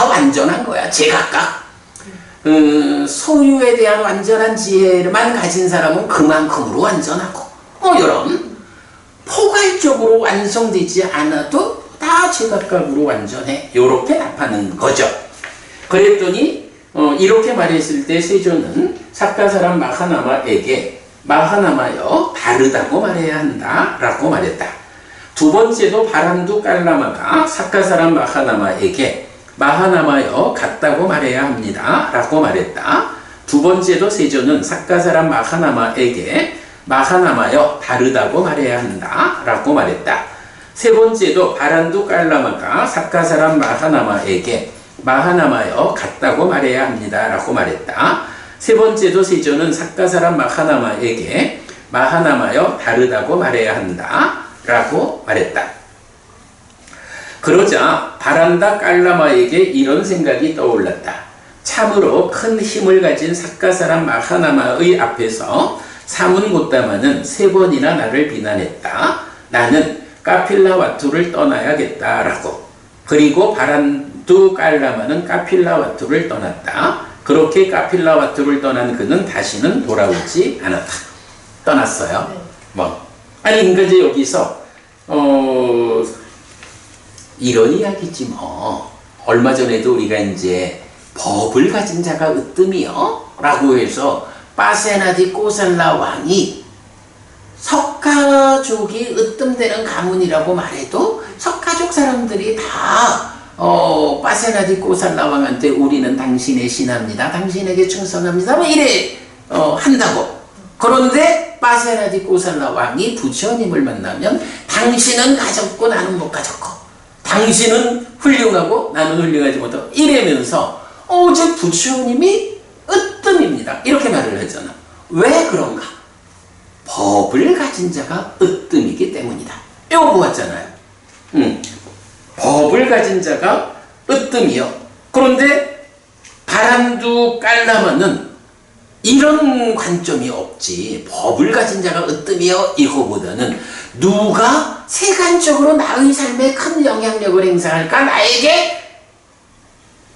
[SPEAKER 1] 완전한 거야. 제각각 소유에 대한 완전한 지혜만 가진 사람은 그만큼으로 완전하고, 이런 포괄적으로 완성되지 않아도 다 제각각으로 완전해. 요렇게 답하는 거죠. 그랬더니 이렇게 말했을 때 세존은 사카사람 마하나마에게 마하나마여 다르다고 말해야 한다 라고 말했다. 두 번째도 바란두 깔라마가 사카사람 마하나마에게 마하나마여 같다고 말해야 합니다 라고 말했다. 두 번째도 세존은 사카사람 마하나마에게 마하나마여 다르다고 말해야 한다 라고 말했다. 세 번째도 바란두 깔라마가 사카사람 마하나마에게 마하나마여 같다고 말해야 합니다 라고 말했다. 세 번째도 세존은 사카사람 마하나마에게 마하나마여 다르다고 말해야 한다 라고 말했다. 그러자 바란다 깔라마에게 이런 생각이 떠올랐다. 참으로 큰 힘을 가진 삭가사람 마하나마의 앞에서 사문고다마는 3번이나 나를 비난했다. 나는 카필라와투를 떠나야겠다라고. 그리고 바란두 깔라마는 카필라와투를 떠났다. 그렇게 카필라와투를 떠난 그는 다시는 돌아오지 않았다. 떠났어요.
[SPEAKER 2] 네.
[SPEAKER 1] 뭐 아니 그러니까 이제 여기서 이런 이야기지 뭐. 얼마 전에도 우리가 이제 법을 가진 자가 으뜸이요 라고 해서 빠세나디 꼬살라 왕이 석가족이 으뜸되는 가문이라고 말해도 석가족 사람들이 다 빠세나디 꼬살라 왕한테 우리는 당신의 신하입니다. 당신에게 충성합니다. 뭐 이래 한다고. 그런데 빠세나디 꼬살라 왕이 부처님을 만나면 당신은 가졌고 나는 못 가졌고 당신은 훌륭하고 나는 훌륭하지 못하고 이러면서 제 부처님이 으뜸입니다. 이렇게 말을 하잖아. 왜 그런가? 법을 가진 자가 으뜸이기 때문이다. 이거 보았잖아요. 법을 가진 자가 으뜸이요. 그런데 바람두 깔라마는 이런 관점이 없지. 법을 가진 자가 으뜸이요. 이거보다는 누가 세간적으로 나의 삶에 큰 영향력을 행사할까? 나에게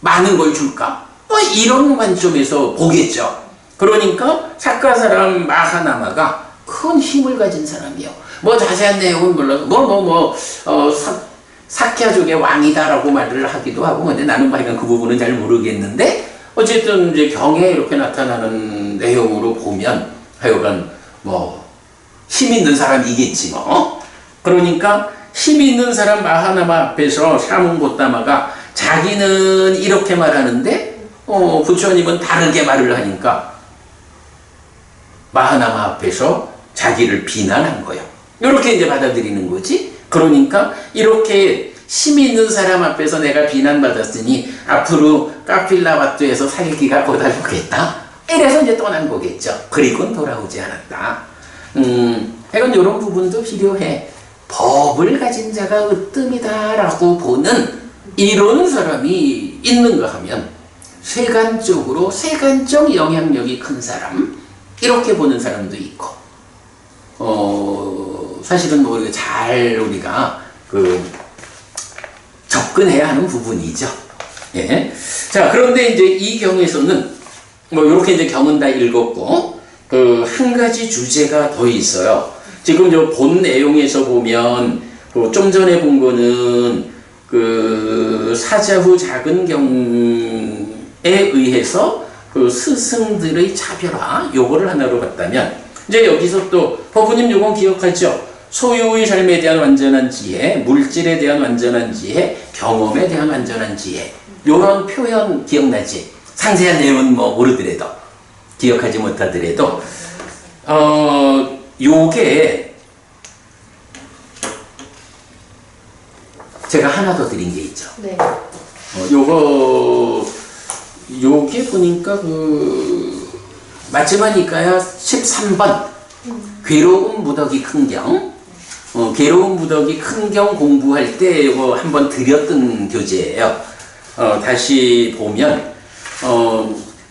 [SPEAKER 1] 많은 걸 줄까? 뭐 이런 관점에서 보겠죠. 그러니까 삭가사람 마하나마가 큰 힘을 가진 사람이요. 뭐 자세한 내용은 몰라도 사키아족의 왕이다라고 말을 하기도 하고, 근데 나는 하여간 그 부분은 잘 모르겠는데 어쨌든 이제 경에 이렇게 나타나는 내용으로 보면 하여간 뭐 힘 있는 사람이겠지 뭐. 그러니까 힘 있는 사람 마하나마 앞에서 사문고다마가 자기는 이렇게 말하는데 부처님은 다르게 말을 하니까 마하나마 앞에서 자기를 비난한 거예요. 이렇게 이제 받아들이는 거지. 그러니까 이렇게 힘이 있는 사람 앞에서 내가 비난받았으니 앞으로 카필라와투에서 살기가 고달프겠다. 이래서 이제 떠난 거겠죠. 그리고는 돌아오지 않았다. 이건 이런 부분도 필요해. 법을 가진 자가 으뜸이다라고 보는 이런 사람이 있는가 하면 세간적으로 세간적 영향력이 큰 사람 이렇게 보는 사람도 있고 사실은 뭐 우리가 잘 우리가 접근해야 하는 부분이죠. 예. 자, 그런데 이제 이 경에서는 뭐 이렇게 이제 경은 다 읽었고 한 가지 주제가 더 있어요. 지금 저 본 내용에서 보면 좀 전에 본 거는 사자후 작은 경에 의해서 스승들의 차별화 요거를 하나로 봤다면 이제 여기서 또 법부님 요건 기억하죠? 소유의 삶에 대한 완전한 지혜, 물질에 대한 완전한 지혜, 경험에 대한 완전한 지혜 요런 표현 기억나지? 상세한 내용은 뭐 모르더라도 기억하지 못하더라도 요게 제가 하나 더 드린 게 있죠.
[SPEAKER 2] 네.
[SPEAKER 1] 요게 보니까 마지막이니까요. 13번 괴로운 무더기 큰경. 괴로운 무더기 큰경 공부할 때 요거 한번 드렸던 교재예요. 다시 보면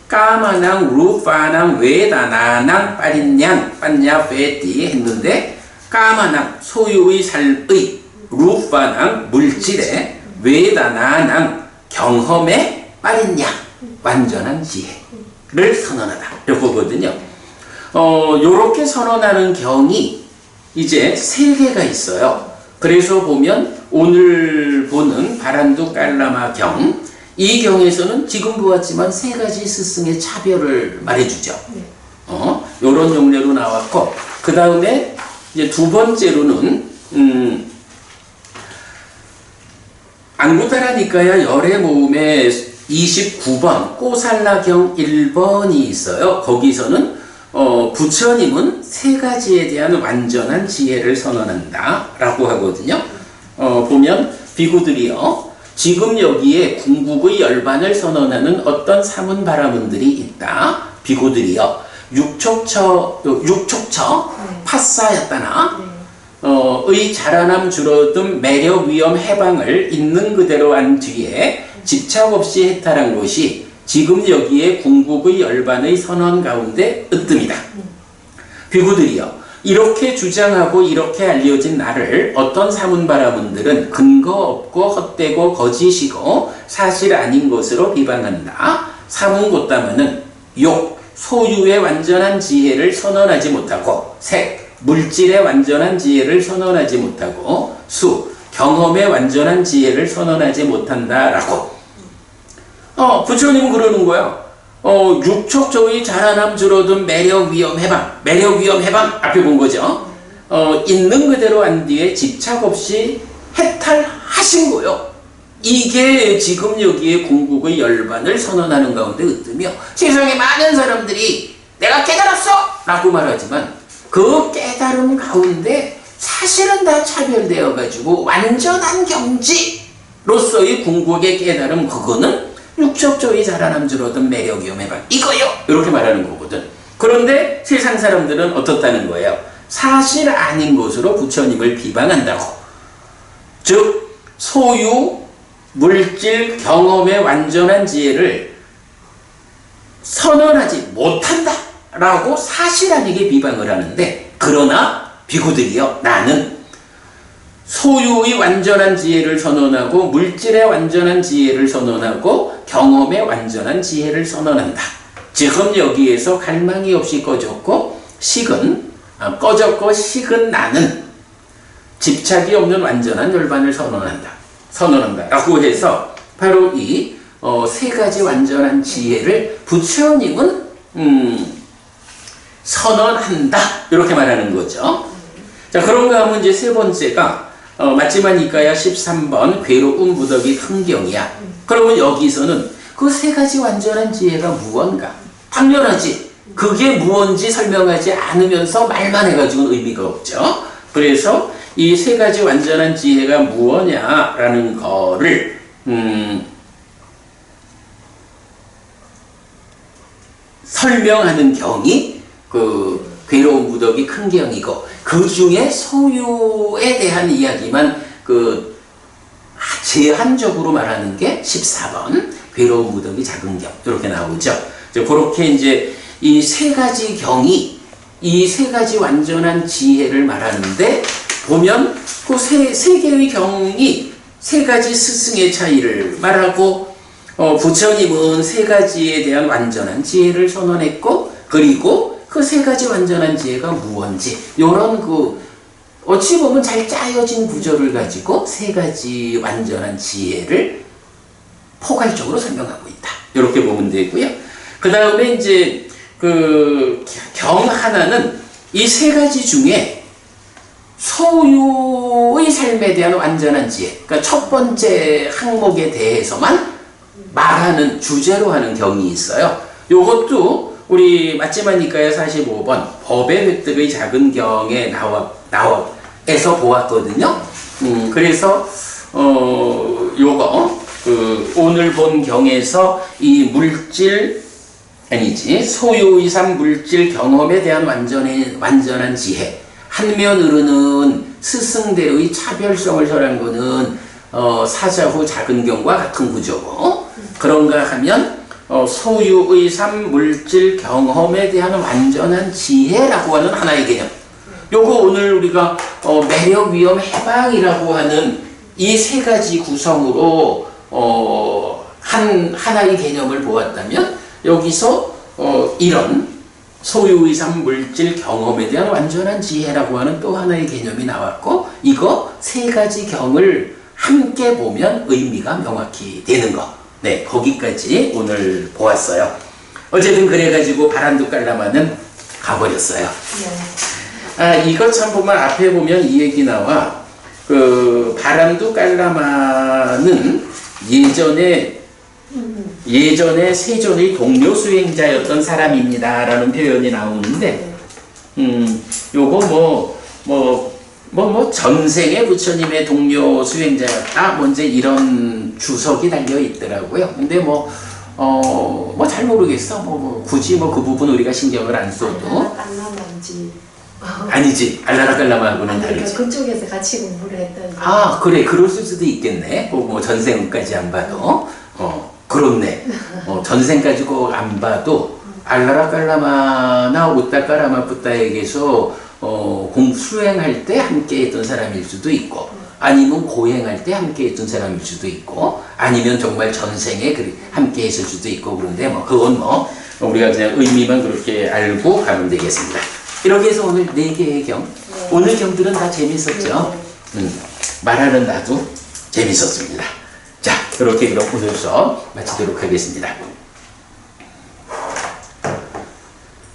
[SPEAKER 1] 까마낭 루파낭 외다나낭 빠린냥 빠냐 베띠 했는데 까마낭 소유의 삶의 루파낭 물질에 외다나낭 경험에 빠린냥 완전한 지혜를 선언하다 이거거든요. 요렇게 선언하는 경이 이제 3개가 있어요. 그래서 보면 오늘 보는 바란두 깔라마 경, 이 경에서는 지금 보았지만 3가지 스승의 차별을 말해주죠. 요런 용례로 나왔고, 그 다음에 이제 두 번째로는 앙구타라니까야 열애 모음에 29번 꼬살라경 1번이 있어요. 거기서는 부처님은 3가지에 대한 완전한 지혜를 선언한다 라고 하거든요. 보면 비구들이요, 지금 여기에 궁극의 열반을 선언하는 어떤 사문바라문들이 있다. 비구들이요, 육촉처 파사였다나 의 자라남 줄어듦 매력 위험 해방을 있는 그대로 한 뒤에 집착 없이 해탈한 것이 지금 여기에 궁극의 열반의 선언 가운데 으뜸이다. 비구들이여 이렇게 주장하고 이렇게 알려진 나를 어떤 사문바라문들은 근거 없고 헛되고 거짓이고 사실 아닌 것으로 비방한다. 사문고따마는 욕, 소유의 완전한 지혜를 선언하지 못하고 색, 물질의 완전한 지혜를 선언하지 못하고 수, 경험의 완전한 지혜를 선언하지 못한다라고. 부처님은 그러는 거야. 육촉조의 자라남 줄어든 매력 위험 해방, 매력 위험 해방 앞에 본 거죠. 있는 그대로 안 뒤에 집착 없이 해탈하신 거요. 이게 지금 여기에 궁극의 열반을 선언하는 가운데 으뜸이요. 세상에 많은 사람들이 내가 깨달았어! 라고 말하지만 그 깨달음 가운데 사실은 다 차별되어 가지고 완전한 경지로서의 궁극의 깨달음 그거는 육척조의 자라남 줄어든 매력 위험 해방 이거요! 이렇게 말하는 거거든. 그런데 세상 사람들은 어떻다는 거예요? 사실 아닌 것으로 부처님을 비방한다고. 즉 소유, 물질, 경험의 완전한 지혜를 선언하지 못한다 라고 사실 아니게 비방을 하는데, 그러나 비구들이여 나는 소유의 완전한 지혜를 선언하고 물질의 완전한 지혜를 선언하고 경험의 완전한 지혜를 선언한다. 지금 여기에서 갈망이 없이 꺼졌고 꺼졌고 식은 나는 집착이 없는 완전한 열반을 선언한다 라고 해서 바로 이 세 가지 완전한 지혜를 부처님은 선언한다 이렇게 말하는 거죠. 자, 그런가 하면 이제 세 번째가 맞지마 니까야 13번 괴로운 무더기 흥경이야. 그러면 여기서는 그 세 가지 완전한 지혜가 무언가? 당연하지. 그게 무언지 설명하지 않으면서 말만 해가지고는 의미가 없죠. 그래서 이 세 가지 완전한 지혜가 무엇냐라는 거를 설명하는 경이 그 괴로운 무더기 큰 경이고, 그 중에 소유에 대한 이야기만 그 제한적으로 말하는 게 14번 괴로운 무더기 작은 경 이렇게 나오죠. 그렇게 이제 이 세 가지 경이 이 세 가지 완전한 지혜를 말하는데, 보면 그 세 개의 경이 세 가지 스승의 차이를 말하고, 부처님은 세 가지에 대한 완전한 지혜를 선언했고, 그리고 그 세 가지 완전한 지혜가 무언지, 요런 어찌 보면 잘 짜여진 구조를 가지고 세 가지 완전한 지혜를 포괄적으로 설명하고 있다. 이렇게 보면 되고요. 그 다음에 이제 경 하나는 이 세 가지 중에 소유의 삶에 대한 완전한 지혜, 그러니까 첫 번째 항목에 대해서만 말하는 주제로 하는 경이 있어요. 요것도 우리 맞지마 니까야 45번 법의 획득의 작은 경에 나와에서 보았거든요. 그래서 요거 오늘 본 경에서 이 소유의 삶 물질 경험에 대한 완전한 지혜, 한면으로는 스승대로의 차별성을 설한 거는 사자후 작은 경과 같은 구조고, 그런가 하면 소유의 삶 물질 경험에 대한 완전한 지혜라고 하는 하나의 개념, 요거 오늘 우리가 매력 위험 해방이라고 하는 이 세 가지 구성으로 하나의 개념을 보았다면, 여기서 이런 소유의 삶 물질 경험에 대한 완전한 지혜라고 하는 또 하나의 개념이 나왔고, 이거 세 가지 경을 함께 보면 의미가 명확히 되는 거. 네, 거기까지 오늘 보았어요. 어쨌든 그래가지고 바란두 깔라마는 가버렸어요. 네. 이거 참 보면 앞에 보면 이 얘기 나와. 바란두 깔라마는 예전에 세존의 동료 수행자였던 사람입니다 라는 표현이 나오는데, 요거 전생에 부처님의 동료 수행자였다 이제 이런 주석이 달려 있더라고요. 근데 잘 모르겠어. 굳이 그 부분 우리가 신경을 안 써도. 아니지. 알라라 깔라마하고는 다르지.
[SPEAKER 2] 그러니까 그쪽에서 같이 공부를 했다는.
[SPEAKER 1] 그래. 그럴 수도 있겠네. 전생까지 안 봐도. 그렇네. 전생까지 꼭 안 봐도 알라라 깔라마나 웃다 까라마 뿌따에게서 수행할 때 함께 했던 사람일 수도 있고, 아니면 고행할 때 함께 했던 사람일 수도 있고, 아니면 정말 전생에 함께 했을 수도 있고. 그런데 그건 우리가 그냥 의미만 그렇게 알고 가면 되겠습니다. 이렇게 해서 오늘 4개의 경, 오늘 경들은 다 재밌었죠? 말하는 나도 재밌었습니다. 자, 그렇게 그럼 오늘 수업 마치도록 하겠습니다.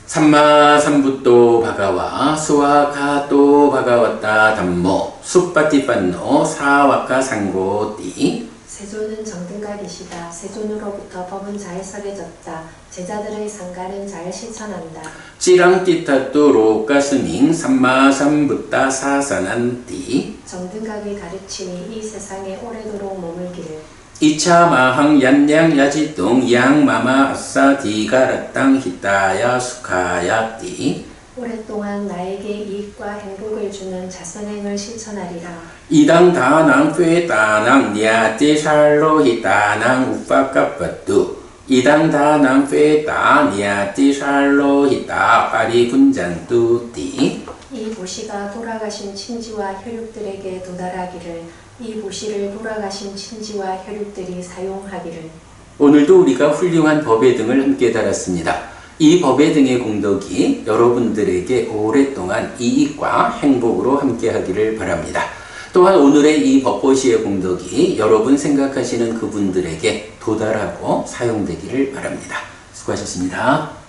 [SPEAKER 1] 삼마삼부또 바가와 수와카또 바가왔다 담모 숫바티빤노 사와카 상고띠.
[SPEAKER 2] 세존은 정등각이시다. 세존으로부터 법은 잘 서겨졌다. 제자들의 상가는 잘 실천한다.
[SPEAKER 1] 찌랑띠타또 로까스밍 삼마삼부따 사산한띠.
[SPEAKER 2] 정등각이 가르치니 이 세상에 오래도록 머물기를.
[SPEAKER 1] 이차마항 얀양 야지동 양마마 아싸 디가라땅 히타야 수카야띠.
[SPEAKER 2] 오랫동안 나에게 이익과 행복을 주는 자선행을 실천하리라.
[SPEAKER 1] 이당 다낭 페다낭 니아띠 샬로 히타낭 우파카빠뚜. 이당 다낭 페다 니아띠 샬로 히타 파리 분잔뚜띠.
[SPEAKER 2] 이 보시가 돌아가신 친지와 혈육들에게 도달하기를. 이 보시를 돌아가신 친지와 혈육들이 사용하기를.
[SPEAKER 1] 오늘도 우리가 훌륭한 법의 등을 함께 달았습니다. 이 법의 등의 공덕이 여러분들에게 오랫동안 이익과 행복으로 함께 하기를 바랍니다. 또한 오늘의 이 법보시의 공덕이 여러분 생각하시는 그분들에게 도달하고 사용되기를 바랍니다. 수고하셨습니다.